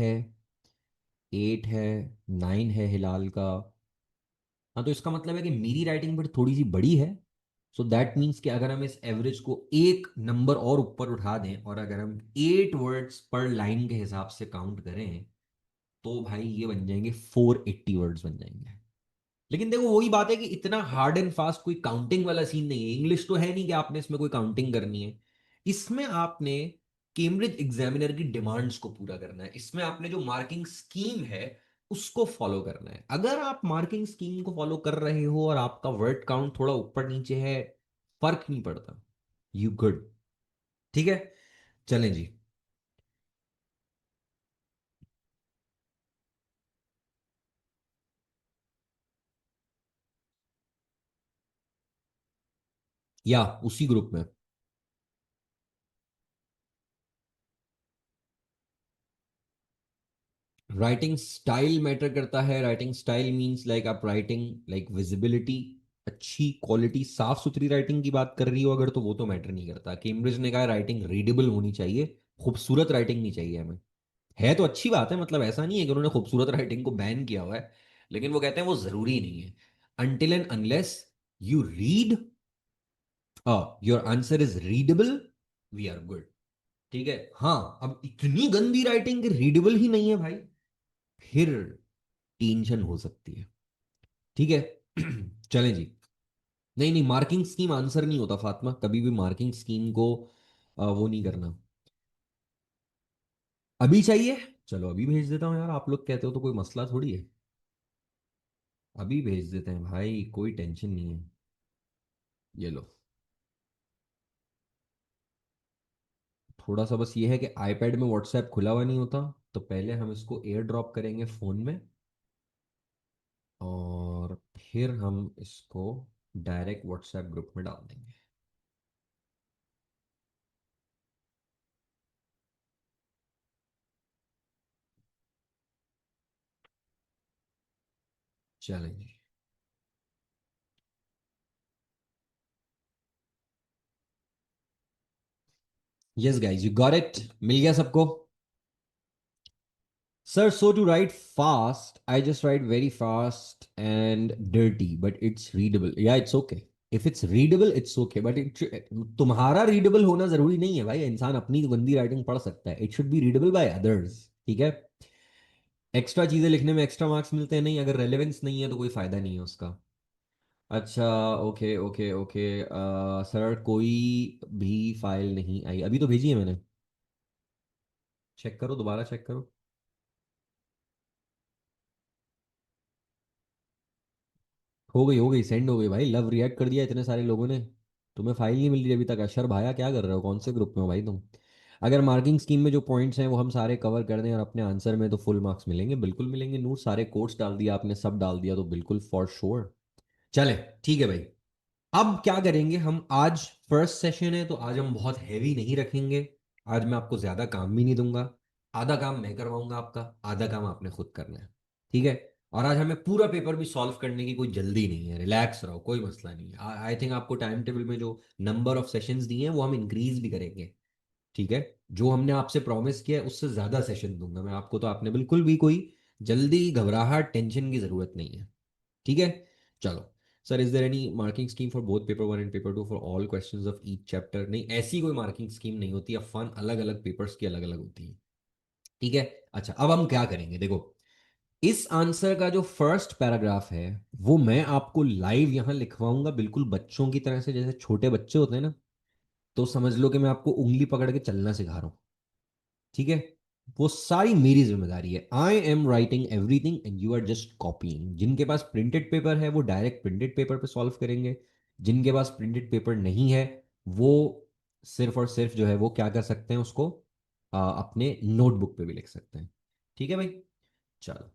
है, 9 है हिलाल का। हाँ, तो इसका मतलब है कि मेरी राइटिंग पर थोड़ी सी बड़ी है। सो दैट मीन्स कि अगर हम इस एवरेज को एक नंबर और ऊपर उठा दें और अगर हम 8 वर्ड्स पर लाइन के हिसाब से काउंट करें, तो भाई ये बन जाएंगे 480 वर्ड्स बन जाएंगे। लेकिन देखो वही बात है कि इतना हार्ड एंड फास्ट कोई काउंटिंग वाला सीन नहीं है। इंग्लिश तो है नहीं कि आपने इसमें कोई काउंटिंग करनी है। इसमें आपने कैम्ब्रिज एग्जामिनर की डिमांड्स को पूरा करना है। इसमें आपने जो मार्किंग स्कीम है उसको फॉलो करना है। अगर आप मार्किंग स्कीम को फॉलो कर रहे हो और आपका वर्ड काउंट थोड़ा ऊपर नीचे है, फर्क नहीं पड़ता, यू गुड। ठीक है, चलें जी। या उसी ग्रुप में। राइटिंग स्टाइल मैटर करता है। राइटिंग स्टाइल मींस लाइक आप राइटिंग लाइक विजिबिलिटी, अच्छी क्वालिटी साफ सुथरी राइटिंग की बात कर रही हो अगर, तो वो तो मैटर नहीं करता। कैम्ब्रिज ने कहा राइटिंग रीडेबल होनी चाहिए, खूबसूरत राइटिंग नहीं चाहिए हमें। है तो अच्छी बात है, मतलब ऐसा नहीं है कि उन्होंने खूबसूरत राइटिंग को बैन किया हुआ है, लेकिन वो कहते हैं वो जरूरी नहीं है। Until and unless you read, your answer is readable, we are good. ठीक है। हाँ, अब इतनी गंदी राइटिंग रीडेबल ही नहीं है भाई, फिर टेंशन हो सकती है। ठीक है। चलें जी। नहीं नहीं, मार्किंग स्कीम आंसर नहीं होता फातिमा, कभी भी मार्किंग स्कीम को वो नहीं करना। अभी चाहिए? चलो अभी भेज देता हूँ यार, आप लोग कहते हो तो कोई मसला थोड़ी है। अभी भेज देते हैं भाई, कोई टेंशन नहीं है। ये लो। थोड़ा सा बस ये है कि आईपैड में व्हाट्सएप खुला हुआ नहीं होता, तो पहले हम इसको एयर ड्रॉप करेंगे फ़ोन में, और फिर हम इसको डायरेक्ट व्हाट्सएप ग्रुप में डाल देंगे। चलेंगे। Yes guys, you got it, मिल गया सबको? Sir, so to write fast, I just write very fast and dirty, but it's readable. Yeah, it's okay. If it's readable, it's okay. But तुम्हारा readable होना जरूरी नहीं है भाई, इंसान अपनी गंदी राइटिंग पढ़ सकता है। It should be readable by others. ठीक है। एक्स्ट्रा चीजें लिखने में एक्स्ट्रा मार्क्स मिलते हैं नहीं, अगर रेलेवेंस नहीं है तो कोई फायदा नहीं है उसका। अच्छा, ओके ओके ओके। सर कोई भी फाइल नहीं आई, अभी तो भेजी है मैंने। चेक करो, दोबारा चेक करो। हो गई सेंड हो गई भाई, लव रिएक्ट कर दिया इतने सारे लोगों ने। तुम्हें फाइल नहीं मिल रही अभी तक? अशर भाया क्या कर रहे हो, कौन से ग्रुप में हो भाई तुम? अगर मार्किंग स्कीम में जो पॉइंट्स हैं वो हम सारे कवर कर दें और अपने आंसर में, तो फुल मार्क्स मिलेंगे, बिल्कुल मिलेंगे नूर। सारे कोर्स डाल दिया आपने, सब डाल दिया, तो बिल्कुल फॉर श्योर। चले, ठीक है भाई। अब क्या करेंगे हम, आज फर्स्ट सेशन है तो आज हम बहुत हैवी नहीं रखेंगे। आज मैं आपको ज्यादा काम भी नहीं दूंगा। आधा काम मैं करवाऊंगा आपका, आधा काम आपने खुद करना है। ठीक है। और आज हमें पूरा पेपर भी सॉल्व करने की कोई जल्दी नहीं है, रिलैक्स रहो, कोई मसला नहीं है। आई थिंक आपको टाइम टेबल में जो नंबर ऑफ सेशंस दिए हैं वो हम इंक्रीज भी करेंगे। ठीक है। जो हमने आपसे प्रॉमिस किया है उससे ज्यादा सेशन दूंगा मैं आपको, तो आपने बिल्कुल भी कोई जल्दी घबराहट टेंशन की जरूरत नहीं है। ठीक है। चलो। Sir, is there any marking scheme for both paper one and paper two for all questions of each chapter? नहीं, ऐसी कोई मार्किंग स्कीम नहीं होती। अफवान अलग अलग पेपर्स की अलग अलग होती है। ठीक है। अच्छा, अब हम क्या करेंगे देखो, इस आंसर का जो फर्स्ट पैराग्राफ है वो मैं आपको लाइव यहां लिखवाऊंगा, बिल्कुल बच्चों की तरह से, जैसे छोटे बच्चे होते हैं ना, तो समझ लो कि मैं आपको उंगली पकड़ के चलना सिखा रहा हूं। ठीक है। वो सारी मेरी जिम्मेदारी है। I am writing everything and you are just copying. जिनके पास प्रिंटेड पेपर है वो डायरेक्ट प्रिंटेड पेपर पे सॉल्व करेंगे। जिनके पास प्रिंटेड पेपर नहीं है वो सिर्फ और सिर्फ जो है वो क्या कर सकते हैं उसको अपने नोटबुक पे भी लिख सकते हैं। ठीक है भाई। चलो,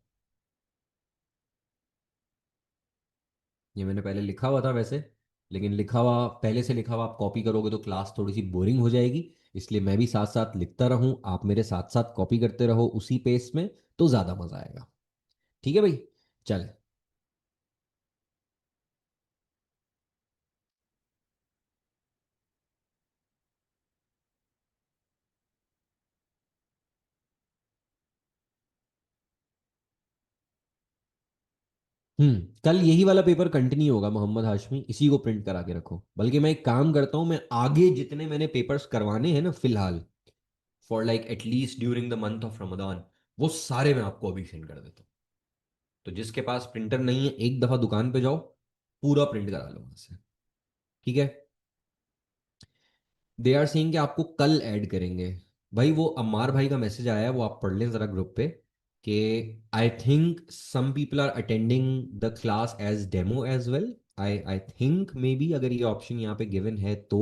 ये मैंने पहले लिखा हुआ था वैसे, लेकिन लिखा हुआ पहले से लिखा हुआ आप कॉपी करोगे तो क्लास थोड़ी सी बोरिंग हो जाएगी। इसलिए मैं भी साथ साथ लिखता रहूं, आप मेरे साथ साथ कॉपी करते रहो उसी पेस में, तो ज्यादा मजा आएगा। ठीक है भाई। चल। कल यही वाला पेपर कंटिन्यू होगा मोहम्मद हाशमी, इसी को प्रिंट करा के रखो। बल्कि मैं एक काम करता हूं, मैं आगे जितने मैंने पेपर्स करवाने हैं ना फिलहाल, for like at least during the month of Ramadan, वो सारे मैं आपको अभी सेंड कर देता हूँ। तो जिसके पास प्रिंटर नहीं है एक दफा दुकान पे जाओ, पूरा प्रिंट करा लो वहां से। ठीक है। दे आर सेइंग कि आपको कल ऐड करेंगे। भाई वो अम्मार भाई का मैसेज आया है, वो आप पढ़ लें जरा ग्रुप पे, कि I think some people are attending the class as demo as well. I think maybe अगर ये ऑप्शन यहाँ पे गिवन है तो,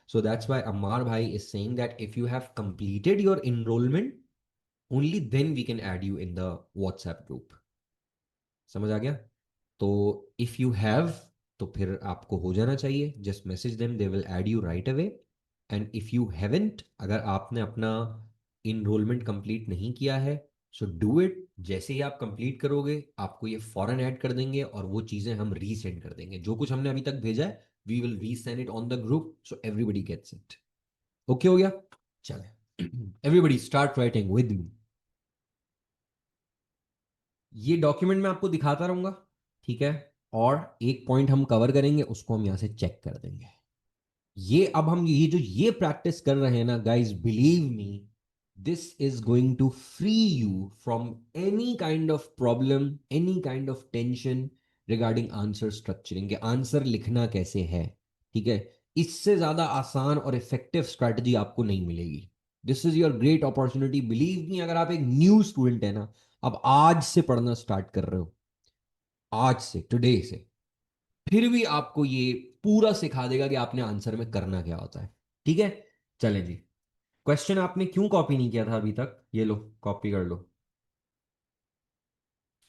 सो दैट्स व्हाई अम्मार भाई is saying that if you have completed your enrollment only then we can add you in the WhatsApp group. समझ आ गया? तो इफ यू हैव, तो फिर आपको हो जाना चाहिए। Just message them, they will add you right away. And if you haven't, अगर आपने अपना इनरोलमेंट कंप्लीट नहीं किया है, सो डू इट। जैसे ही आप कंप्लीट करोगे आपको ये फौरन ऐड कर देंगे और वो चीज़ें हम रीसेंड कर देंगे। जो कुछ हमने अभी तक भेजा है we will resend it on the group so everybody gets it. Okay हो गया? चले। Everybody start writing with me. ये डॉक्यूमेंट मैं आपको दिखाता रहूंगा, ठीक है? और एक पॉइंट हम कवर करेंगे, उसको हम यहां से चेक कर देंगे। ये अब हम ये जो ये प्रैक्टिस कर रहे हैं ना guys, believe me, this is going to free you from any kind of problem, any kind of tension regarding answer structuring के आंसर लिखना कैसे है। ठीक है? इससे ज्यादा आसान और इफेक्टिव स्ट्रैटेजी आपको नहीं मिलेगी। This is your great opportunity. Believe me, अगर आप एक न्यू स्टूडेंट है ना, अब आज से पढ़ना स्टार्ट कर रहे हो, आज से, टुडे से, फिर भी आपको ये पूरा सिखा देगा कि आपने आंसर में करना क्या होता है। ठीक है? चलें जी। क्वेश्चन आपने क्यों कॉपी नहीं किया था अभी तक, ये लो कॉपी कर लो।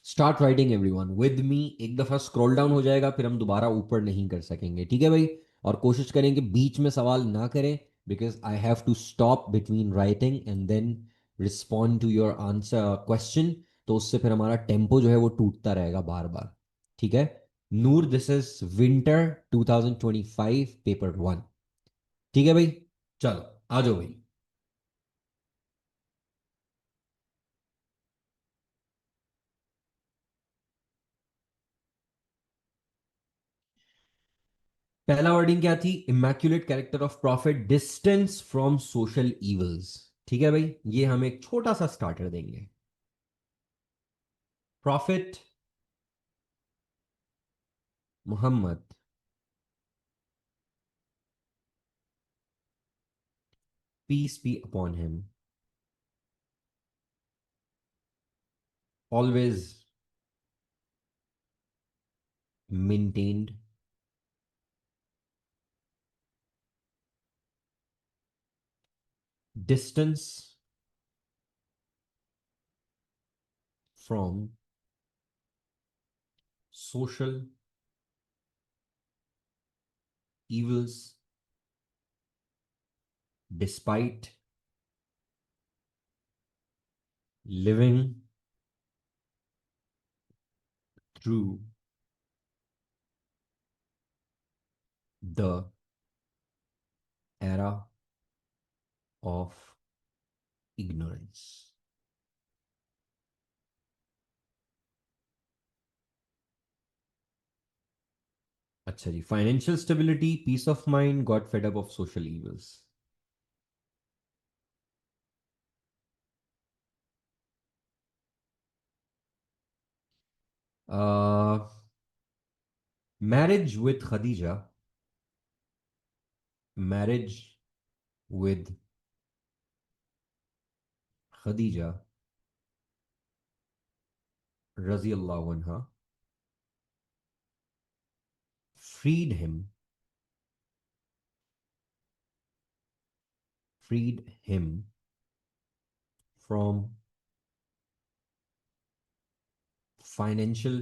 Start writing everyone with me. एक दफा स्क्रॉल डाउन हो जाएगा, फिर हम दोबारा ऊपर नहीं कर सकेंगे। ठीक है भाई? और कोशिश करें कि बीच में सवाल ना करें, because I have to stop between writing and then respond to your answer question. तो उससे फिर हमारा टेम्पो जो है वो टूटता रहेगा बार बार। ठीक है? Noor, this is winter 2025 paper one. ठीक है भाई? चलो आ जाओ भाई। पहला वर्डिंग क्या थी? Immaculate character of profit, distance from social evils. ठीक है भाई? ये हम एक छोटा सा स्टार्टर देंगे। Prophet Muhammad, peace be upon him, always maintained distance from social evils despite living through the era of ignorance। अच्छा जी, financial stability, peace of mind, got fed up of social evils. Marriage with Khadija, marriage with Khadija radiyallahu anha freed him from financial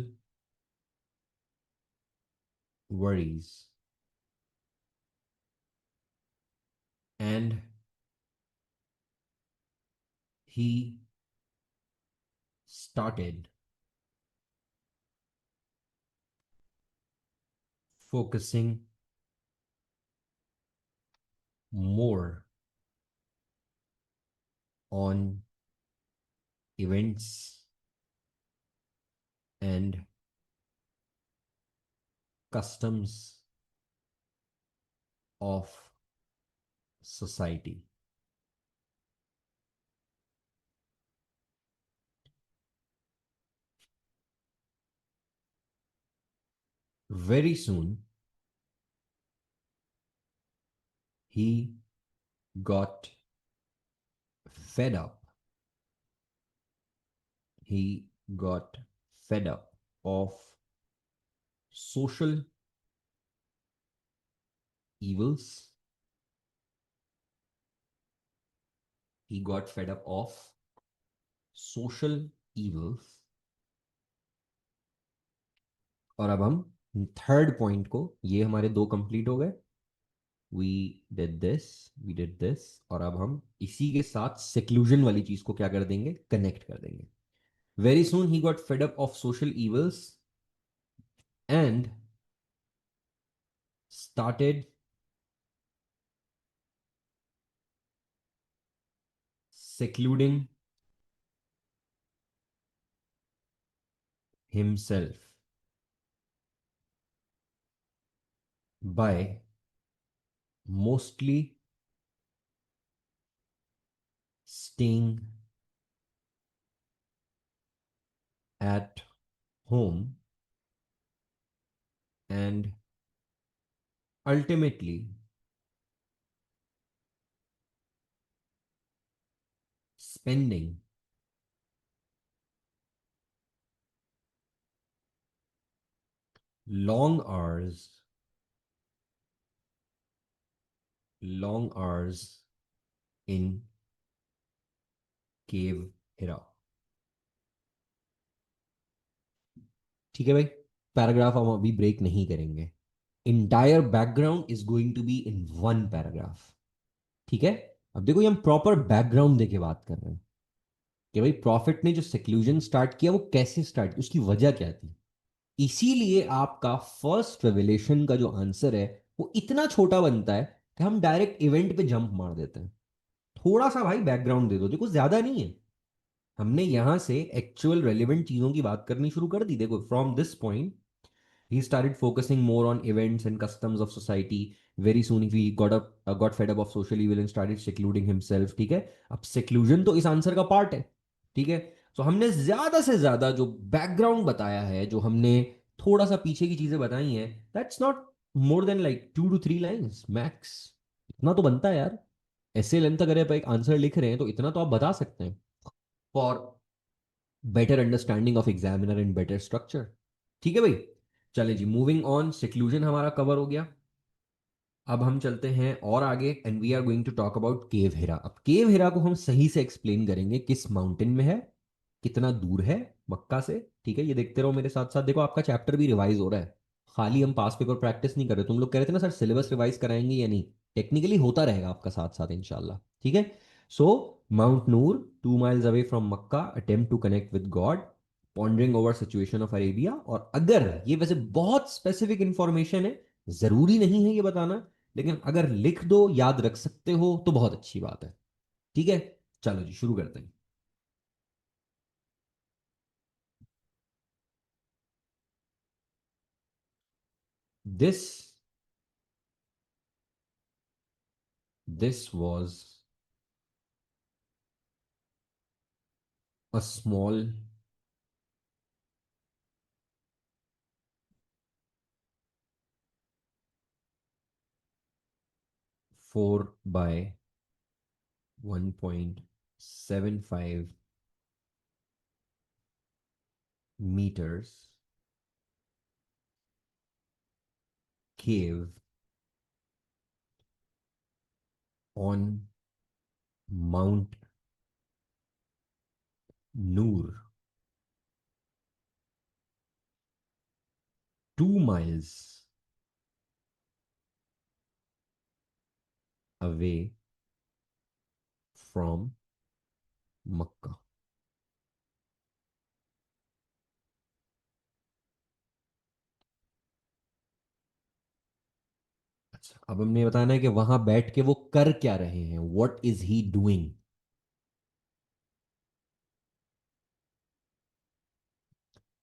worries and he started focusing more on events and customs of society. Very soon, he got fed up. He got fed up of social evils. He got fed up of social evils. और अब हम third point को, ये हमारे दो complete हो गए. We did this और अब हम इसी के साथ सेक्लूजन वाली चीज को क्या कर देंगे, कनेक्ट कर देंगे. Very soon he got fed up of social evils and started secluding himself by mostly staying at home and ultimately spending long hours in cave Hira. ठीक है भाई, पैराग्राफ हम अभी ब्रेक नहीं करेंगे. Entire background is going to be in one paragraph. ठीक है. अब देखो, ये हम प्रॉपर बैकग्राउंड देके बात कर रहे हैं कि भाई प्रॉफिट ने जो सेक्लूजन स्टार्ट किया वो कैसे स्टार्ट किया, उसकी वजह क्या थी. इसीलिए आपका फर्स्ट रेवलेशन का जो आंसर है वो इतना छोटा बनता है कि हम डायरेक्ट इवेंट पे जंप मार देते हैं. थोड़ा सा भाई बैकग्राउंड दे दो, देखो ज्यादा नहीं है. हमने यहां से एक्चुअल रेलिवेंट चीजों की बात करनी शुरू कर दी. देखो, from this point he started focusing more on events and customs of society. Very soon he got fed up of social evil and started secluding himself. ठीक है. अब seclusion तो इस आंसर का पार्ट है. ठीक है. तो हमने ज्यादा से ज्यादा जो बैकग्राउंड बताया है, जो हमने थोड़ा सा पीछे की चीजें बताई हैं, that's not more than like 2 to 3 lines max. इतना तो बनता है यार. ऐसे लेंथ अगर आप एक आंसर लिख रहे हैं तो इतना तो आप बता सकते हैं for better understanding of examiner and better structure. ठीक है भाई. चले जी, मूविंग ऑन. सेक्लूजन हमारा कवर हो गया. अब हम चलते हैं और आगे and we are going to talk about cave Hira. अब केव हिरा को हम सही से एक्सप्लेन करेंगे, किस माउंटेन में है, कितना दूर है मक्का से. ठीक है, ये देखते रहो मेरे साथ साथ. देखो, आपका चैप्टर भी रिवाइज हो रहा है. खाली हम पास पेपर प्रैक्टिस नहीं कर रहे. तुम लोग कह रहे थे ना सर सिलेबस रिवाइज कराएंगे या नहीं, टेक्निकली होता रहेगा आपका साथ साथ इंशाल्लाह. ठीक है. So mount Noor, 2 miles away from Mecca, attempt to connect with God, pondering over situation of Arabia. और अगर ये वैसे बहुत स्पेसिफिक इंफॉर्मेशन है, जरूरी नहीं है ये बताना, लेकिन अगर लिख दो, याद रख सकते हो तो बहुत अच्छी बात है. ठीक है. चलो जी, शुरू करते हैं. This this was a small four by 1.6 75 meters cave on Mount Noor, 2 miles away from Makkah. अच्छा, अब हमने बताना है कि वहां बैठ के वो कर क्या रहे हैं, what is he doing.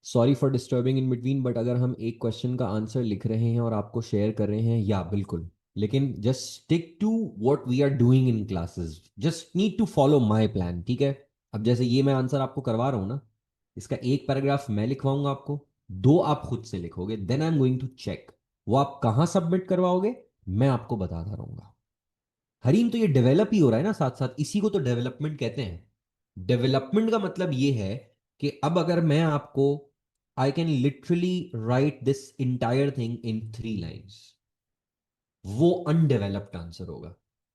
Sorry for disturbing in between, but अगर हम एक क्वेश्चन का आंसर लिख रहे हैं और आपको शेयर कर रहे हैं, या बिल्कुल, लेकिन just stick to what we are doing in classes, just need to follow my plan, ठीक है। अब जैसे ये मैं आंसर आपको करवा रहा हूं ना, इसका एक पैराग्राफ मैं लिखवाऊंगा आपको, दो आप खुद से लिखोगे, then I am going to check वो आप कहां सबमिट करवाओगे, मैं आपको बताता रहूंगा। हरीम, तो ये डेवलप ही हो रहा है ना साथ साथ, इसी को तो डेवलपमेंट कहते हैं। डेवलपमेंट का मतलब ये है कि अब अगर मैं आपको, I can literally right this entire thing in 3 lines, वो अनडेवलप्ड आंसर होगा।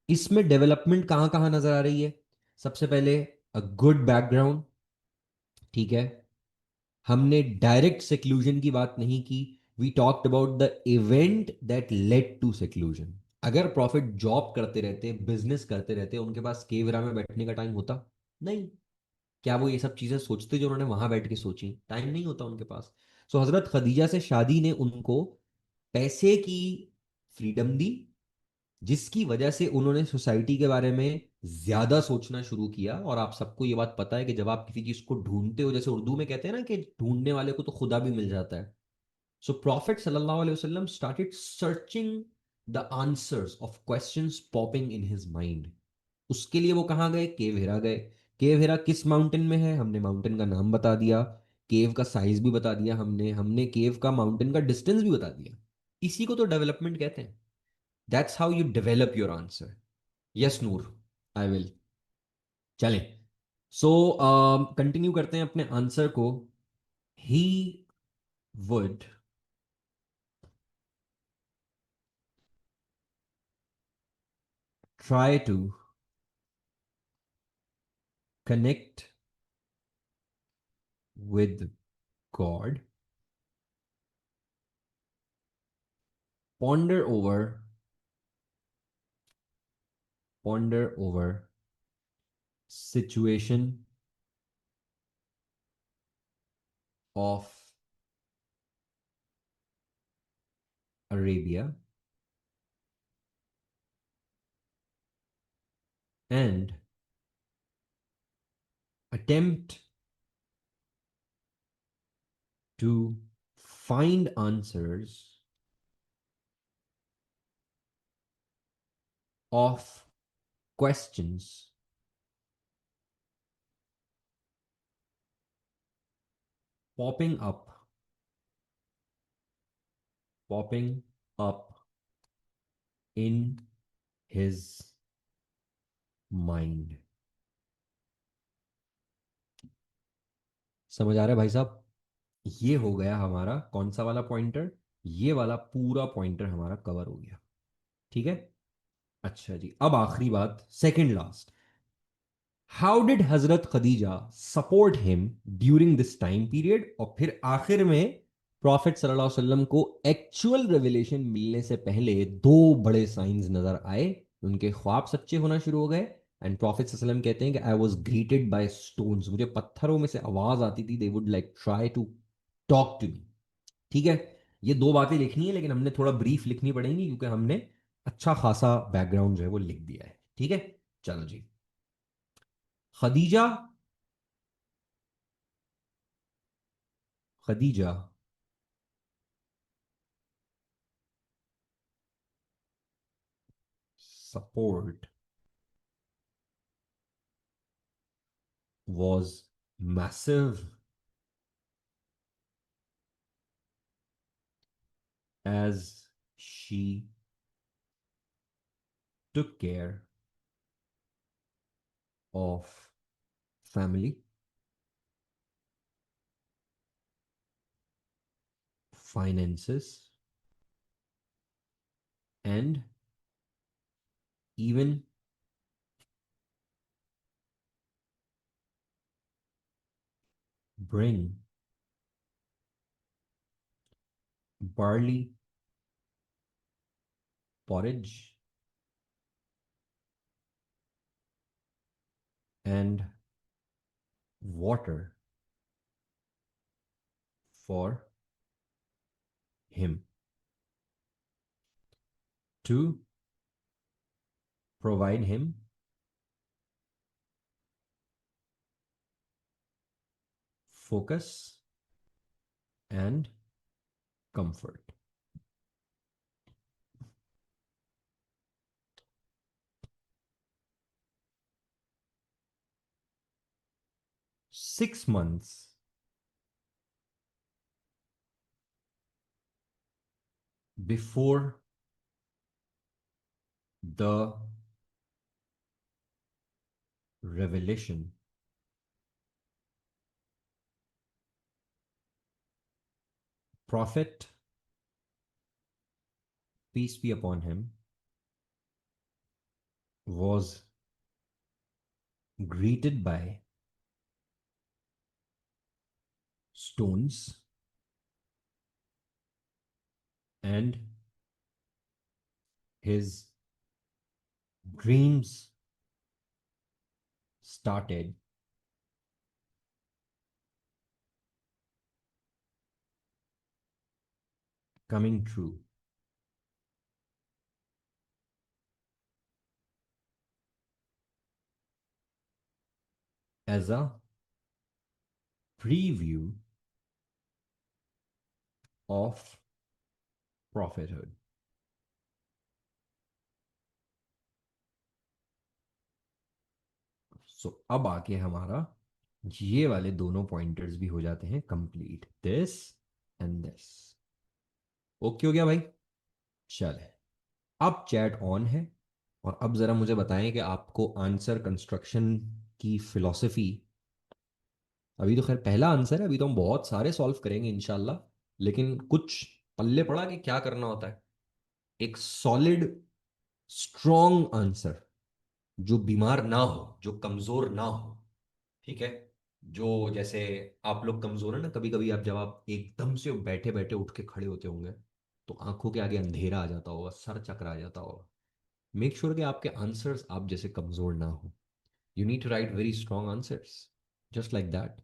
इसमें डेवलपमेंट कहां कहां नजर आ रही है? सबसे पहले, अ गुड बैकग्राउंड, ठीक है। हमने डायरेक्ट सेक्लूजन की बात नहीं की, we talked about the event that led to seclusion. अगर प्रॉफिट जॉब करते रहते, बिजनेस करते रहते, उनके पास केवरा में बैठने का टाइम होता? नहीं। क्या वो ये सब चीजें सोचते जो उन्होंने वहां बैठ के सोची? टाइम नहीं होता उनके पास। सो हजरत खदीजा से शादी ने उनको पैसे की फ्रीडम दी, जिसकी वजह से उन्होंने सोसाइटी के बारे में ज्यादा सोचना शुरू किया। और आप सबको ये बात पता है कि जब आप किसी चीज को ढूंढते हो, जैसे उर्दू में कहते हैं ना कि ढूंढने वाले को तो खुदा भी मिल जाता है। सो प्रॉफिट सल्लल्लाहु अलैहि वसल्लम started searching the answers of questions popping in his mind. उसके लिए वो कहाँ गए? केव हिरा गए। केव हिरा किस माउंटेन में है? हमने माउंटेन का नाम बता दिया, केव का साइज भी बता दिया, हमने केव का माउंटेन का डिस्टेंस भी बता दिया। इसी को तो डेवलपमेंट कहते हैं। That's how you develop your answer. Yes Noor, I will. चलें, सो कंटिन्यू करते हैं अपने आंसर को। He would try to connect with God, ponder over, ponder over situation of Arabia, and attempt to find answers of questions popping up, popping up in his mind। समझ आ रहा है भाई साहब? ये हो गया हमारा कौन सा वाला पॉइंटर, ये वाला पूरा पॉइंटर हमारा कवर हो गया, ठीक है। अच्छा जी, अब आखिरी बात, second last. How did Hazrat Khadija support him during this time period? और फिर आखिर में प्रॉफिट सल्लल्लाहु अलैहि वसल्लम को एक्चुअल रेवलेशन मिलने से पहले दो बड़े साइंस नजर आए, उनके ख्वाब सच्चे होना शुरू हो गए। एंड प्रॉफिट सल्लल्लाहु अलैहि वसल्लम कहते हैं कि I was greeted by stones, मुझे पत्थरों में से आवाज आती थी, they would like try to talk to me. ठीक है, ये दो बातें लिखनी है, लेकिन हमने थोड़ा ब्रीफ लिखनी पड़ेंगी क्योंकि हमने अच्छा खासा बैकग्राउंड जो है वो लिख दिया है, ठीक है। चलो जी, Khadija, Khadija support was massive as she took care of family, finances, and even bring barley porridge and water for him to provide him focus and comfort. Six months before the revelation, Prophet, peace be upon him, was greeted by stones and his dreams started coming true. As a preview of prophethood. सो अब आके हमारा ये वाले दोनों pointers भी हो जाते हैं complete, this and this. Okay हो गया भाई? चले, अब चैट ऑन है और अब जरा मुझे बताएं कि आपको आंसर कंस्ट्रक्शन की फिलॉसफी, अभी तो खैर पहला आंसर है, अभी तो हम बहुत सारे सॉल्व करेंगे इंशाल्लाह, लेकिन कुछ पल्ले पड़ा कि क्या करना होता है। एक सॉलिड स्ट्रॉन्ग आंसर जो बीमार ना हो, जो कमजोर ना हो, ठीक है? जो जैसे आप लोग कमजोर है ना, कभी कभी आप जब आप एकदम से बैठे बैठे उठ के खड़े होते होंगे तो आंखों के आगे अंधेरा आ जाता होगा, सर चकरा जाता होगा। मेक श्योर कि आपके आंसर्स आप जैसे कमजोर ना हो। You need to write very strong answers just like that.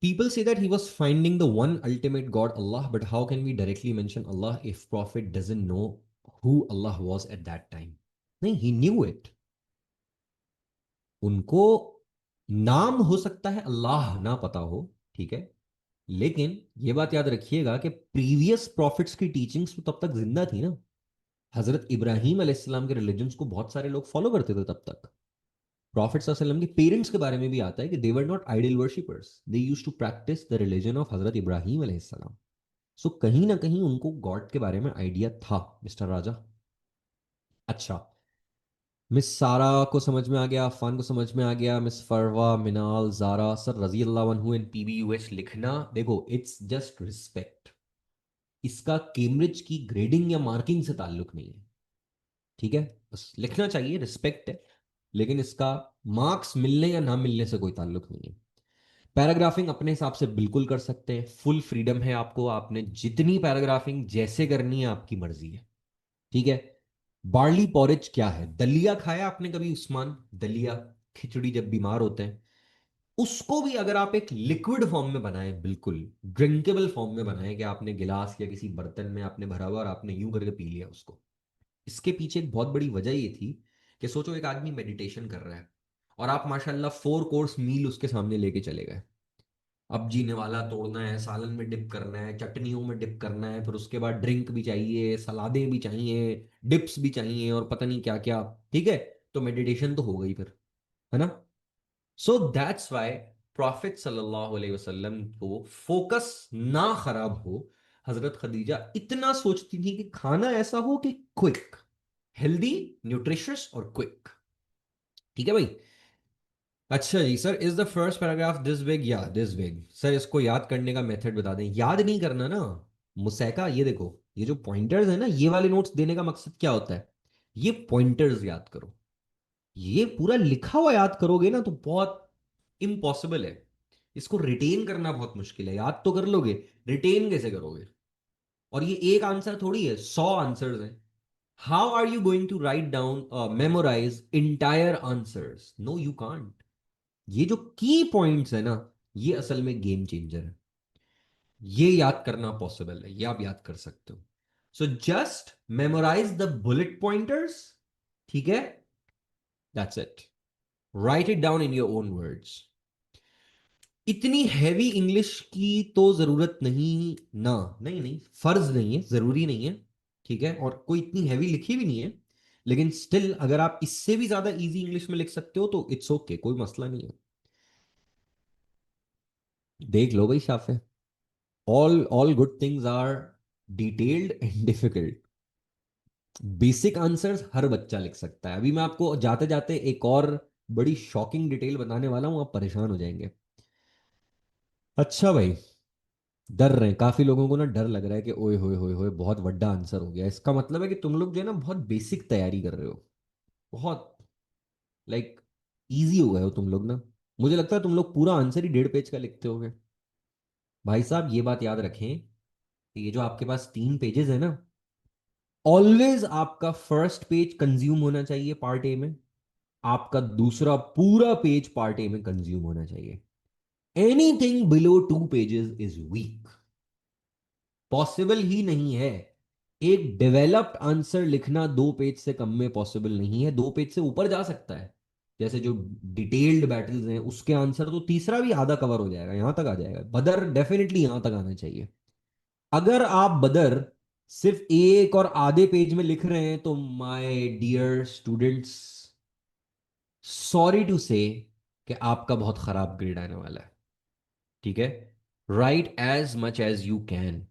People say that he was finding the one ultimate God, Allah, but how can we directly mention Allah if Prophet doesn't know who Allah was at that time? नहीं, he knew it. उनको नाम हो सकता है अल्लाह ना पता हो, ठीक है, लेकिन ये बात याद रखिएगा कि प्रीवियस प्रॉफिट्स की टीचिंग्स तो तब तक जिंदा थी ना। हजरत इब्राहिम अलैहिस्सलाम के रिलीजन्स को बहुत सारे लोग फॉलो करते थे तब तक। प्रॉफिट सल्लल्लाहु अलैहि वसल्लम के पेरेंट्स के बारे में भी आता है कि they were not idol worshippers, they used to practice the religion of हजरत इब्राहिम अलैहिस्सलाम। सो कहीं ना कहीं उनको गॉड के बारे में आइडिया था, मिस्टर राजा। अच्छा, मिस सारा को समझ में आ गया, अफान को समझ में आ गया, मिस फरवा, मिनाल, जारा सर, रजी अल्लाह अनहु एंड पीबीयूएस लिखना, देखो इट्स जस्ट रिस्पेक्ट। इसका कैम्ब्रिज की ग्रेडिंग या मार्किंग से ताल्लुक नहीं है, ठीक है? बस लिखना चाहिए, रिस्पेक्ट है, लेकिन इसका मार्क्स मिलने या ना मिलने से कोई ताल्लुक नहीं है। पैराग्राफिंग अपने हिसाब से बिल्कुल कर सकते हैं, फुल फ्रीडम है आपको, आपने जितनी पैराग्राफिंग जैसे करनी है आपकी मर्जी है, ठीक है? बार्ली पॉरेज क्या है? दलिया खाया आपने कभी उस्मान? दलिया, खिचड़ी जब बीमार होते हैं, उसको भी अगर आप एक लिक्विड फॉर्म में बनाएं, बिल्कुल ड्रिंकेबल फॉर्म में बनाएं कि आपने गिलास या किसी बर्तन में आपने भरा हुआ और आपने यूं करके पी लिया उसको, इसके पीछे एक बहुत बड़ी वजह ये थी कि सोचो एक आदमी मेडिटेशन कर रहा है और आप माशाल्लाह 4 कोर्स मील उसके सामने लेके चले गए। अब जीने वाला तोड़ना है, सालन में डिप करना है, चटनियों में डिप करना है, फिर उसके बाद ड्रिंक भी चाहिए, सलादें भी चाहिए, डिप्स भी चाहिए और पता नहीं क्या क्या, ठीक है? तो मेडिटेशन तो हो गई फिर, है ना? सो दैट्स व्हाई प्रॉफिट सल्लल्लाहु अलैहि वसल्लम को फोकस ना खराब हो, हजरत खदीजा इतना सोचती थी कि खाना ऐसा हो कि क्विक, हेल्दी, न्यूट्रिशियस और क्विक, ठीक है भाई? अच्छा जी sir, is the first paragraph this big? या दिस बिग सर, इसको याद करने का मेथड बता दें। याद नहीं करना ना मुसैका, ये देखो, ये जो पॉइंटर्स है ना, ये वाले नोट्स देने का मकसद क्या होता है? ये पॉइंटर्स याद करो। ये पूरा लिखा हुआ याद करोगे ना तो बहुत इम्पॉसिबल है। इसको रिटेन करना बहुत मुश्किल है। याद तो कर लोगे, रिटेन कैसे करोगे? और ये एक आंसर थोड़ी है, 100 आंसर्स हैं। How are you going to write down memorize entire answers? No you can't. ये जो की पॉइंट्स है ना, ये असल में गेम चेंजर है। ये याद करना पॉसिबल है, ये आप याद कर सकते हो। So just memorize the bullet pointers, ठीक है? That's it. Write it down in your own words. इतनी हैवी इंग्लिश की तो जरूरत नहीं ना, नहीं नहीं, फर्ज नहीं है, जरूरी नहीं है, ठीक है? और कोई इतनी हैवी लिखी भी नहीं है। लेकिन स्टिल अगर आप इससे भी ज्यादा इजी इंग्लिश में लिख सकते हो तो इट्स ओके, कोई मसला नहीं है। देख लो भाई Shafe, all good things are detailed and difficult. Basic answers हर बच्चा लिख सकता है। अभी मैं आपको जाते जाते एक और बड़ी शॉकिंग डिटेल बताने वाला हूं, आप परेशान हो जाएंगे। अच्छा भाई, डर रहे हैं काफी लोगों को ना, डर लग रहा है कि ओए होए होए होए बहुत बड़ा आंसर हो गया। इसका मतलब है कि तुम लोग जो है ना बहुत बेसिक तैयारी कर रहे हो, बहुत लाइक इजी हो गए हो तुम लोग ना। मुझे लगता है तुम लोग पूरा आंसर ही 1.5 पेज का लिखते होगे। भाई साहब ये बात याद रखें कि ये जो आपके पास 3 पेजेस है ना, ऑलवेज आपका फर्स्ट पेज कंज्यूम होना चाहिए पार्ट ए में, आपका दूसरा पूरा पेज पार्ट ए में कंज्यूम होना चाहिए। Anything below 2 pages is weak, possible ही नहीं है। एक डेवलप्ड आंसर लिखना 2 पेज से कम में पॉसिबल नहीं है। 2 पेज से ऊपर जा सकता है, जैसे जो डिटेल्ड बैटल्स हैं उसके आंसर तो तीसरा भी आधा कवर हो जाएगा, यहां तक आ जाएगा। बदर डेफिनेटली यहां तक आना चाहिए। अगर आप बदर सिर्फ एक और आधे पेज में लिख रहे हैं तो my dear students, sorry to say कि आपका बहुत खराब ग्रेड आने वाला है, ठीक है? Write as much as you can.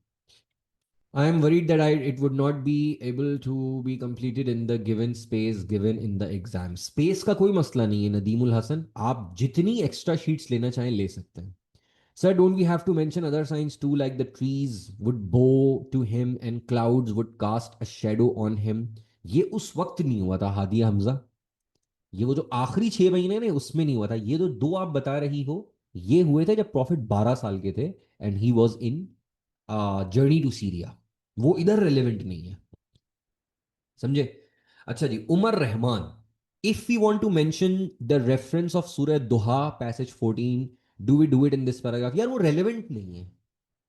I am worried that it would not be able to be completed in the given space given in the exam. Space का कोई मसला नहीं है नदीमुल हसन, आप जितनी एक्स्ट्रा शीट्स लेना चाहें ले सकते हैं। Sir, don't we have to mention other signs too, like the trees would bow to him and clouds would cast a shadow on him? ये उस वक्त नहीं हुआ था हादिया हमजा, ये वो जो आखिरी 6 महीने ने उसमें नहीं हुआ था। ये जो दो आप बता रही हो, ये हुए थे जब प्रॉफिट 12 साल के थे and he was in journey to Syria. वो इधर रेलेवेंट नहीं है, समझे? अच्छा जी, Umar Rehman, if we want to mention the reference of सूरह दुहा passage 14, do we do it in this paragraph? यार वो रेलेवेंट नहीं है,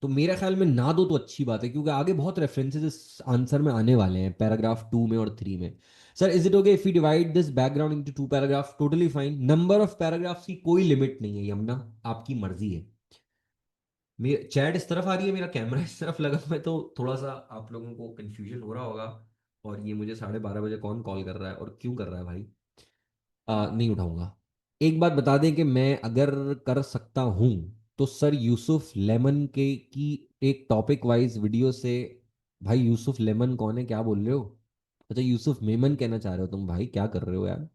तो मेरा ख्याल में ना दो तो अच्छी बात है, क्योंकि आगे बहुत रेफरेंसेस इस आंसर में आने वाले हैं पैराग्राफ 2 में और 3 में। Sir, is it okay if we divide this background into 2 paragraph? Totally fine. Number of paragraphs की कोई लिमिट नहीं है यमुना, आपकी मर्जी है। मेरे चैट इस तरफ आ रही है, मेरा कैमरा इस तरफ लगा हुआ है, तो थोड़ा सा आप लोगों को कंफ्यूजन हो रहा होगा। और ये मुझे 12:30 बजे कौन कॉल कर रहा है और क्यों कर रहा है भाई? नहीं उठाऊंगा। एक बात बता दें कि मैं अगर कर सकता हूं तो सर यूसुफ लेमन के की एक टॉपिक वाइज वीडियो से। भाई यूसुफ लेमन कौन है, क्या बोल रहे हो? अच्छा, यूसुफ मेमन कहना चाह रहे हो तुम? भाई क्या कर रहे हो यार?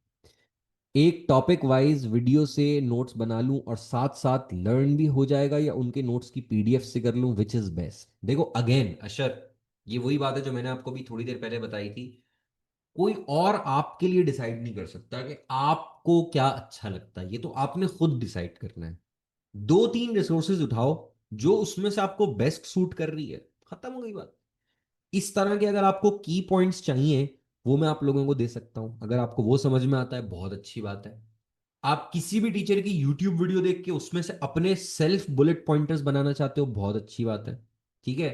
एक टॉपिक वाइज वीडियो से नोट्स बना लूं और साथ साथ लर्न भी हो जाएगा, या उनके नोट्स की पीडीएफ से कर लूं, विच इज बेस्ट? देखो अगेन अशर, ये वही बात है जो मैंने आपको भी थोड़ी देर पहले बताई थी। कोई और आपके लिए डिसाइड नहीं कर सकता कि आपको क्या अच्छा लगता है, ये तो आपने खुद डिसाइड करना है। 2-3 रिसोर्सेज उठाओ जो उसमें से आपको बेस्ट सूट कर रही है, खत्म हो गई बात। इस तरह के अगर आपको की पॉइंट्स चाहिए, वो मैं आप लोगों को दे सकता हूं। अगर आपको वो समझ में आता है बहुत अच्छी बात है। आप किसी भी टीचर की यूट्यूब वीडियो देख के उसमें से अपने सेल्फ बुलेट पॉइंटर्स बनाना चाहते हो, बहुत अच्छी बात है, ठीक है?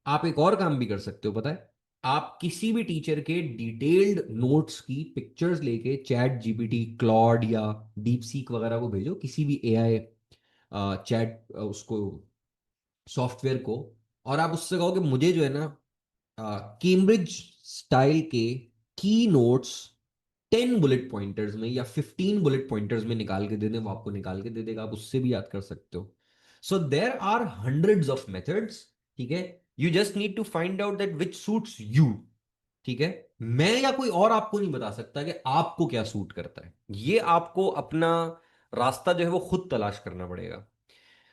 आप एक और काम भी कर सकते हो, पता है? आप किसी भी टीचर के डिटेल्ड नोट्स की पिक्चर्स लेके चैट जीपीटी, क्लॉड या डीप सीक वगैरह को भेजो, किसी भी एआई चैट उसको सॉफ्टवेयर को, और आप उससे कहो कि मुझे जो है ना कैम्ब्रिज स्टाइल के की नोट्स 10 बुलेट पॉइंटर्स में या 15 बुलेट पॉइंटर्स में निकाल के दे दें, वो आपको निकाल के दे देगा, आप उससे भी याद कर सकते हो। So there are hundreds of methods, ठीक है? You just need to find out that which suits you, ठीक है? मैं या कोई और आपको नहीं बता सकता कि आपको क्या सूट करता है। ये आपको अपना रास्ता जो है वो खुद तलाश करना पड़ेगा।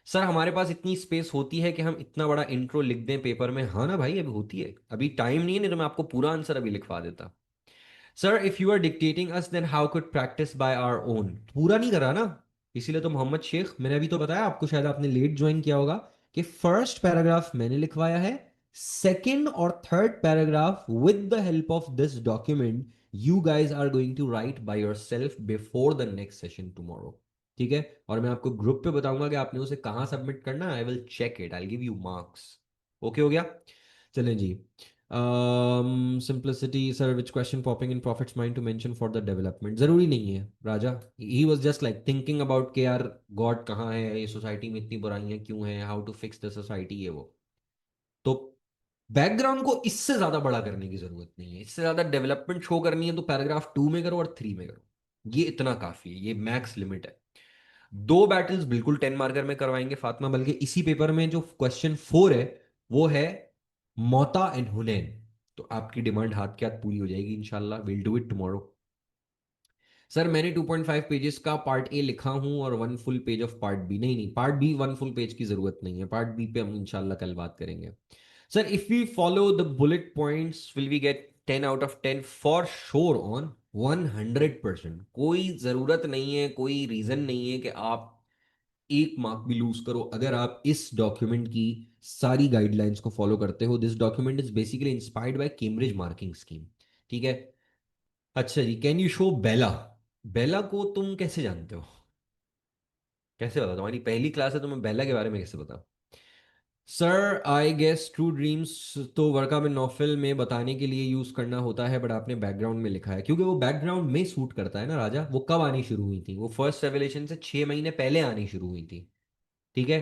सर हमारे पास इतनी स्पेस होती है कि हम इतना बड़ा इंट्रो लिख दें पेपर में? हाँ ना भाई, अभी होती है, अभी टाइम नहीं है, नहीं तो मैं आपको पूरा आंसर अभी लिखवा देता। Sir if you are dictating us then how could practice by our own? पूरा नहीं करा ना, इसीलिए तो मोहम्मद शेख, मैंने अभी तो बताया आपको, शायद आपने लेट ज्वाइन किया होगा, कि फर्स्ट पैराग्राफ मैंने लिखवाया है, सेकंड और third paragraph with the help of this document you guys are going to write by yourself before the next session tomorrow. ठीक है, और मैं आपको ग्रुप पे बताऊंगा कि आपने उसे कहां सबमिट करना है। I will check it, I give you marks. Okay हो गया? चलें जी। Simplicity, sir, which question popping in Prophet's mind to mention for the development? जरूरी नहीं है राजा, he was just like thinking about कि यार गॉड कहाँ है, ये सोसाइटी में इतनी बुराइयां क्यों हैं, how to fix the society, ये वो। तो बैकग्राउंड को इससे ज्यादा बड़ा करने की जरूरत नहीं है, इससे ज्यादा डेवलपमेंट शो करनी है तो पैराग्राफ 2 में करो और 3 में करो, ये इतना काफी है, ये मैक्स लिमिट है। दो बैटल्स बिल्कुल 10 मार्कर में करवाएंगे फातिमा, बल्कि इसी पेपर में जो क्वेश्चन 4 है वो है मोता एंड हुनैन। तो आपकी डिमांड हाथ के हाथ पूरी हो जाएगी इंशाल्लाह, will do it tomorrow. Sir मैंने 2.5 पेजेस का पार्ट ए लिखा हूं और 1 full page of part B. नहीं नहीं, पार्ट बी 1 फुल पेज की जरूरत नहीं है, पार्ट बी पे हम इंशाल्लाह कल बात करेंगे। Sir if we follow the bullet points will we get 10 out of 10? For sure, on 100%। कोई जरूरत नहीं है, कोई रीजन नहीं है कि आप एक मार्क भी लूज करो अगर आप इस डॉक्यूमेंट की सारी गाइडलाइंस को फॉलो करते हो। This document is basically inspired by Cambridge marking scheme. ठीक है। अच्छा जी, कैन यू शो बेला? बेला को तुम कैसे जानते हो? कैसे पता? तुम्हारी पहली क्लास है, तुम्हें बेला के बारे में कैसे पता? Sir I guess true dreams तो वर्का में नॉफल में बताने के लिए यूज करना होता है, बट आपने बैकग्राउंड में लिखा है क्योंकि वो बैकग्राउंड में सूट करता है ना राजा। वो कब आनी शुरू हुई थी? वो फर्स्ट रेवलेशन से 6 महीने पहले आनी शुरू हुई थी। ठीक है,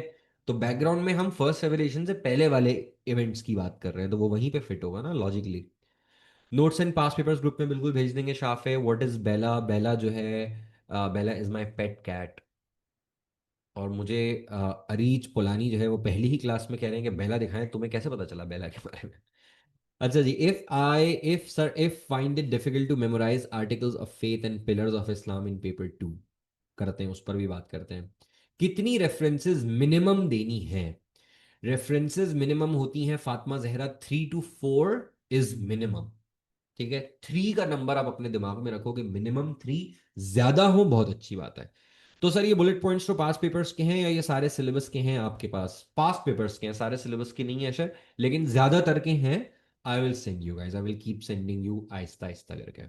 तो बैकग्राउंड में हम फर्स्ट रेवलेशन से पहले वाले इवेंट्स की बात कर रहे हैं, तो वो वहीं पे फिट होगा ना logically. Notes and pass papers group में बिल्कुल भेज देंगे शाफे। व्हाट इज बेला? बेला जो है, बेला इज माय पेट कैट। और मुझे अरीज पोलानी जो है वो पहली ही क्लास में कह रहे हैं कि बेला दिखाएं। तुम्हें कैसे पता चला बेला के बारे में? अच्छा जी, if find it difficult to memorise articles of faith and pillars of Islam in paper 2, करते हैं, उस पर भी बात करते हैं। कितनी रेफरेंसेस मिनिमम देनी है? रेफरेंसेस मिनिमम होती हैं Fatima Zahra 3 to 4 is minimum. ठीक है, 3 का नंबर आप अपने दिमाग में रखोगे, मिनिमम 3। ज्यादा हो बहुत अच्छी बात है। तो सर ये बुलेट पॉइंट्स तो पास पेपर्स के हैं या ये सारे सिलेबस के हैं आपके पास? पास पेपर्स के हैं, सारे सिलेबस के नहीं है सर, लेकिन ज्यादातर के हैं। I will send you guys, I will keep sending you आहिस्ता आहिस्ता करके।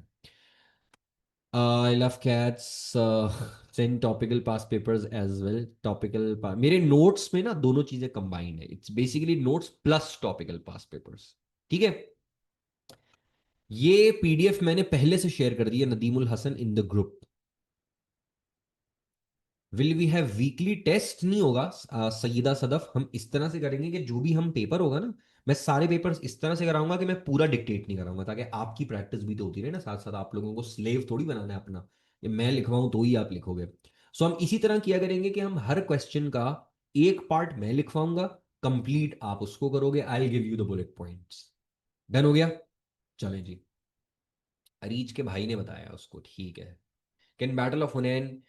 I love cats, send topical past papers as well. Topical मेरे नोट्स में ना दोनों चीजें कंबाइंड है, it's basically notes plus topical past papers. ठीक है, ये पीडीएफ मैंने पहले से शेयर कर दी है Nadimul Hasan in the group. Will we have weekly test? नहीं होगा सईदा सदफ, हम इस तरह से करेंगे कि जो भी हम पेपर होगा ना, मैं सारे पेपर्स इस तरह से कराऊंगा कि मैं पूरा डिक्टेट नहीं कराऊंगा, ताकि आपकी प्रैक्टिस भी तो होती रहे ना साथ साथ। आप लोगों को स्लेव थोड़ी बनाना है अपना, ये मैं लिखवाऊं तो ही आप लिखोगे। सो हम इसी तरह किया करेंगे कि हम हर क्वेश्चन का एक पार्ट मैं लिखवाऊंगा, कंप्लीट आप उसको करोगे, आई will give you the bullet points. Done हो गया? चलें जी। अरीज के भाई ने बताया उसको, ठीक है। Can battle of Hunain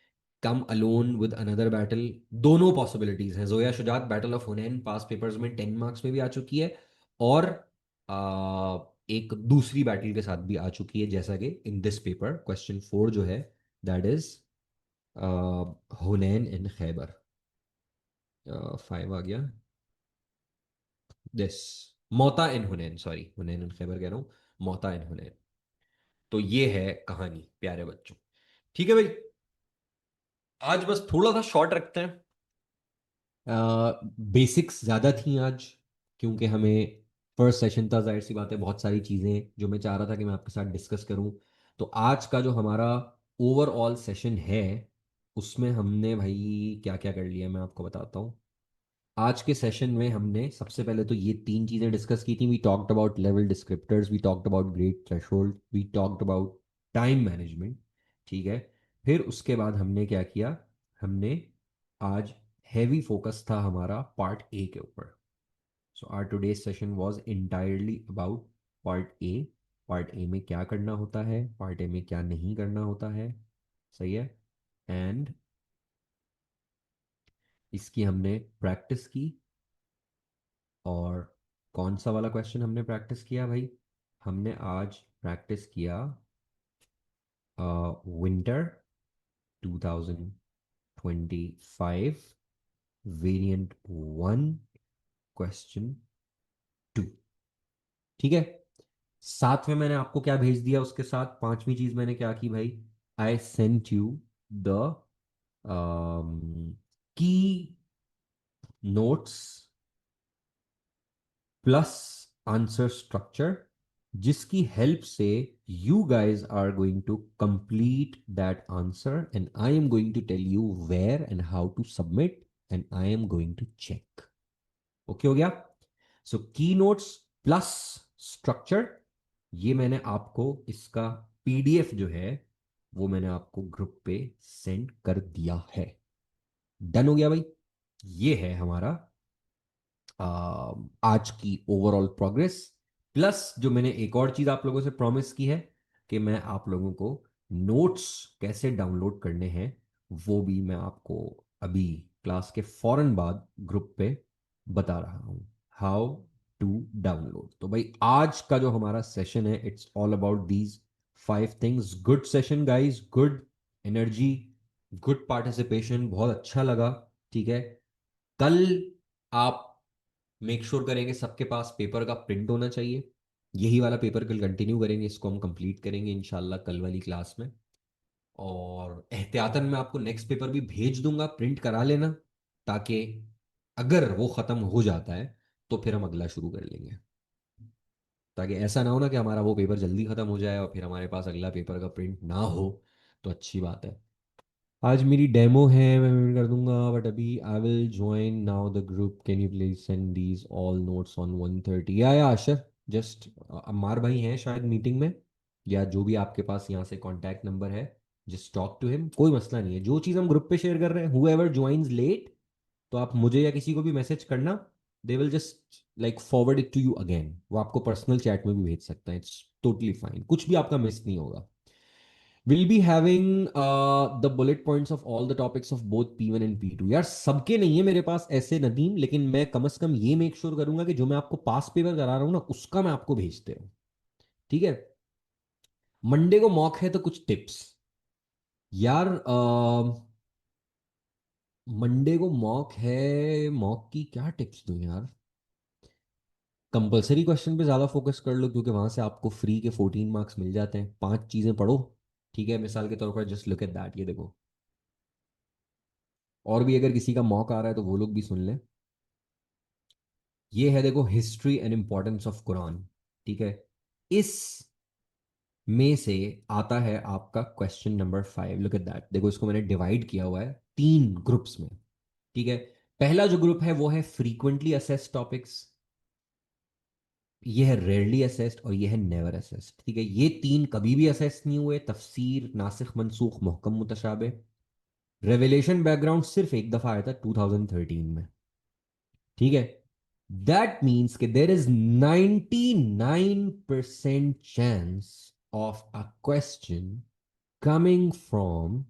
come alone with another battle? दोनों पॉसिबिलिटीज हैं Zoya Shujaat. Battle of Hunain past papers में 10 मार्क्स में भी आ चुकी है, और एक दूसरी बैटल के साथ भी आ चुकी है, जैसा कि इन दिस पेपर क्वेश्चन 4 जो है, दैट इज हुनैन इन खैबर। 5 आ गया, दिस मोता इन हुनैन, सॉरी हुनैन इन खैबर कह रहा हूँ, मोता इन हुनैन। तो ये है कहानी प्यारे बच्चों। ठीक है भाई, आज बस थोड़ा सा शॉर्ट रखते हैं। बेसिक्स ज़्यादा थी आज, क्योंकि हमें फर्स्ट सेशन था, जाहिर सी बात है बहुत सारी चीज़ें जो मैं चाह रहा था कि मैं आपके साथ डिस्कस करूं। तो आज का जो हमारा ओवरऑल सेशन है, उसमें हमने भाई क्या क्या कर लिया मैं आपको बताता हूँ। आज के सेशन में हमने सबसे पहले तो ये 3 चीज़ें डिस्कस की थी। We talked about level descriptors, we talked about grade threshold, we talked about time management. ठीक है, फिर उसके बाद हमने क्या किया, हमने आज हैवी फोकस था हमारा पार्ट ए के ऊपर। So our today session was entirely about part A. Part A में क्या करना होता है, पार्ट ए में क्या नहीं करना होता है, सही है। एंड इसकी हमने प्रैक्टिस की। और कौन सा वाला क्वेश्चन हमने प्रैक्टिस किया भाई? हमने आज प्रैक्टिस किया विंटर 2025 वेरिएंट 1 क्वेश्चन 2। ठीक है। साथ में मैंने आपको क्या भेज दिया उसके साथ? पांचवी चीज मैंने क्या की भाई? I sent you the key notes plus answer structure, जिसकी हेल्प से you guys are going to complete that answer and I am going to tell you where and how to submit and I am going to check. Okay हो गया? सो की notes plus structure, ये मैंने आपको इसका PDF जो है वो मैंने आपको ग्रुप पे सेंड कर दिया है। डन हो गया भाई? ये है हमारा आज की ओवरऑल प्रोग्रेस। प्लस जो मैंने एक और चीज आप लोगों से प्रॉमिस की है कि मैं आप लोगों को नोट्स कैसे डाउनलोड करने हैं वो भी मैं आपको अभी क्लास के फौरन बाद ग्रुप पे बता रहा हूं, हाउ टू डाउनलोड। तो भाई आज का जो हमारा सेशन है it's all about these 5 things. Good session guys, good energy, good participation, बहुत अच्छा लगा। ठीक है। कल आप मेक श्योर करेंगे सबके पास पेपर का प्रिंट होना चाहिए। यही वाला पेपर कल कंटिन्यू करेंगे, इसको हम कंप्लीट करेंगे इंशाल्लाह कल वाली क्लास में। और एहतियातन मैं आपको नेक्स्ट पेपर भी भेज दूंगा, प्रिंट करा लेना, ताकि अगर वो ख़त्म हो जाता है तो फिर हम अगला शुरू कर लेंगे। ताकि ऐसा ना हो ना कि हमारा वो पेपर जल्दी ख़त्म हो जाए और फिर हमारे पास अगला पेपर का प्रिंट ना हो। तो अच्छी बात है। आज मेरी डेमो है, मैं पेमेंट कर दूंगा, बट अभी I will join now the group, can you please send these all notes on 1:30? या आशर, जस्ट अम्मार भाई हैं शायद मीटिंग में, या जो भी आपके पास यहाँ से कांटेक्ट नंबर है, जस्ट टॉक टू हिम, कोई मसला नहीं है। जो चीज़ हम ग्रुप पे शेयर कर रहे हैं, हुएवर ज्वाइंस लेट, तो आप मुझे या किसी को भी मैसेज करना, they will just like forward it to you again. वो आपको पर्सनल चैट में भी भेज सकता है, इट्स टोटली फाइन, कुछ भी आपका मिस नहीं होगा। We'll be having the bullet points of all the topics of both P1 and P2। यार सबके नहीं है मेरे पास ऐसे नदीम, लेकिन मैं कम से कम ये मेक श्योर करूंगा कि जो मैं आपको पास पेपर करा रहा हूं ना उसका मैं आपको भेजते हूँ। ठीक है। मंडे को मॉक है तो कुछ टिप्स। यार मंडे को मॉक है, मॉक की क्या टिप्स दूं यार? कंपलसरी क्वेश्चन पे ज्यादा फोकस कर लो, क्योंकि वहां से आपको फ्री के 14 मार्क्स मिल जाते हैं। 5 चीजें पढ़ो। ठीक है, मिसाल के तौर पर जस्ट लुक एट दैट, ये देखो। और भी अगर किसी का मॉक आ रहा है तो वो लोग भी सुन लें। ये है देखो, history and importance of Quran. ठीक है। इस में से आता है आपका question number 5। Look at that, देखो इसको मैंने डिवाइड किया हुआ है 3 ग्रुप्स में। ठीक है। पहला जो ग्रुप है वो है फ्रीक्वेंटली असेस्ड टॉपिक्स, ये है रेयरली असेस्ड, और ये है नेवर असेस्ड। ठीक है। ये 3 कभी भी असेस नहीं हुए, तफसीर, नासिख मनसूख, मुहकम मुतशाबे। रेवलेशन बैकग्राउंड सिर्फ एक दफा आया था 2013 में। ठीक है। दैट मीन्स कि there is 99% chance of a question coming from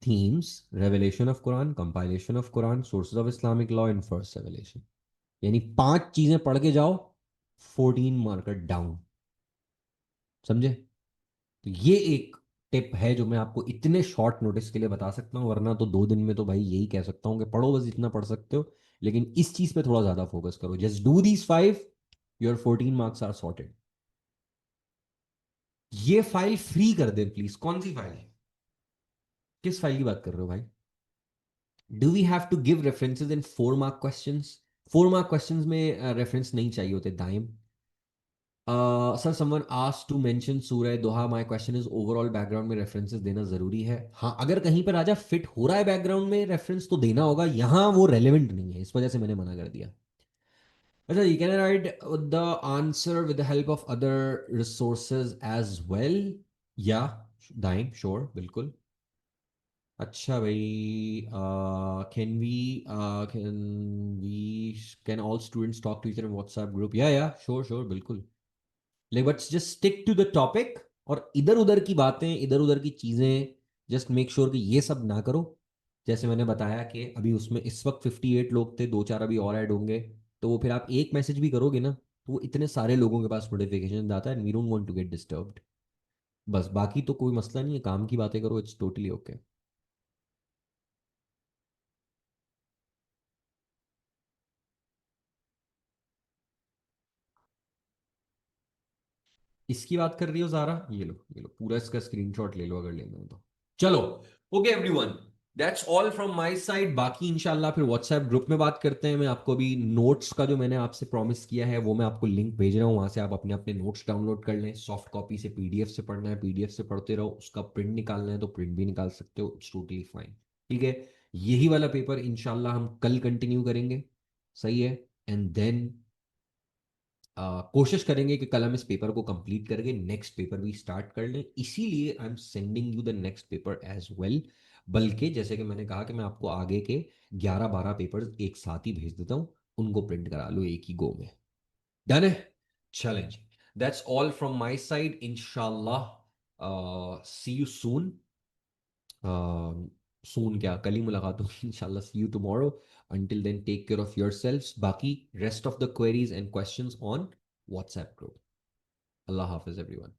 themes, revelation of Quran, compilation of Quran, sources of Islamic law and first revelation। यानी 5 चीजें पढ़ के जाओ, 14 मार्कर डाउन। समझे? तो ये एक टिप है जो मैं आपको इतने शॉर्ट नोटिस के लिए बता सकता हूँ, वरना तो 2 दिन में तो भाई यही कह सकता हूँ कि पढ़ो बस जितना पढ़ सकते हो। लेकिन इस चीज पे थोड़ा ज्यादा फोकस करो, just do these 5, your 14 marks are sorted. ये फाइल फ्री कर दे प्लीज। कौन सी फाइल है? किस फाइल की बात कर रहे हो भाई? Do we have to give references in 4 mark questions? 4 mark questions में रेफरेंस नहीं चाहिए होते Daim. Sir someone ask to mention सूरह दोहा, my question is overall background में रेफरेंसेस देना जरूरी है? हाँ, अगर कहीं पर राजा फिट हो रहा है बैकग्राउंड में रेफरेंस तो देना होगा, यहां वो रेलेवेंट नहीं है, इस वजह से मैंने मना कर दिया। अच्छा, you can write the answer with the help of other resources as well. Yeah दाइम श्योर, बिल्कुल। अच्छा भाई, can we can all students talk to each other in WhatsApp group? Yeah sure sure बिल्कुल। लेकिन but just stick to the topic, और इधर उधर की बातें, इधर उधर की चीजें जस्ट मेक श्योर कि ये सब ना करो। जैसे मैंने बताया कि अभी उसमें इस वक्त 58 लोग थे, दो चार अभी और ऐड होंगे, तो वो फिर आप एक मैसेज भी करोगे ना तो वो इतने सारे लोगों के पास नोटिफिकेशन आता है, we don't want to get disturbed. बस बाकी तो कोई मसला नहीं है, काम की बातें करो, इट्स टोटली ओके। इसकी बात कर रही हो ज़ारा, ये लो पूरा इसका स्क्रीनशॉट ले लो अगर लेना हो तो। चलो, okay everyone, that's all from my side. बाकी इंशाल्लाह फिर व्हाट्सएप ग्रुप में बात करते हैं। मैं आपको अभी नोट्स का जो मैंने आपसे प्रॉमिस किया है वो मैं आपको लिंक भेज रहा हूँ, वहां से आप अपने अपने नोट्स डाउनलोड कर लें। सॉफ्ट कॉपी से, पीडीएफ से पढ़ना है पीडीएफ से पढ़ते रहो, उसका प्रिंट निकालना है तो प्रिंट भी निकाल सकते हो, इट्स टोटली फाइन। ठीक है, यही वाला पेपर इंशाल्लाह हम कल कंटिन्यू करेंगे, सही है। एंड देन कोशिश करेंगे कि कल हम इस पेपर को कंप्लीट करके नेक्स्ट पेपर भी स्टार्ट कर लें, इसीलिए I am sending you the next paper as well. बल्कि जैसे कि मैंने कहा कि मैं आपको आगे के 11-12 पेपर्स एक साथ ही भेज देता हूँ, उनको प्रिंट करा लो एक ही गो में। डन है, challenge. That's all from my side, इंशाल्लाह सी यू सून। सून क्या, कल ही मुलाकात होगी इंशाल्लाह। See you tomorrow, until then take care of yourselves। बाकी rest of the queries and questions on WhatsApp group। Allah Hafiz everyone।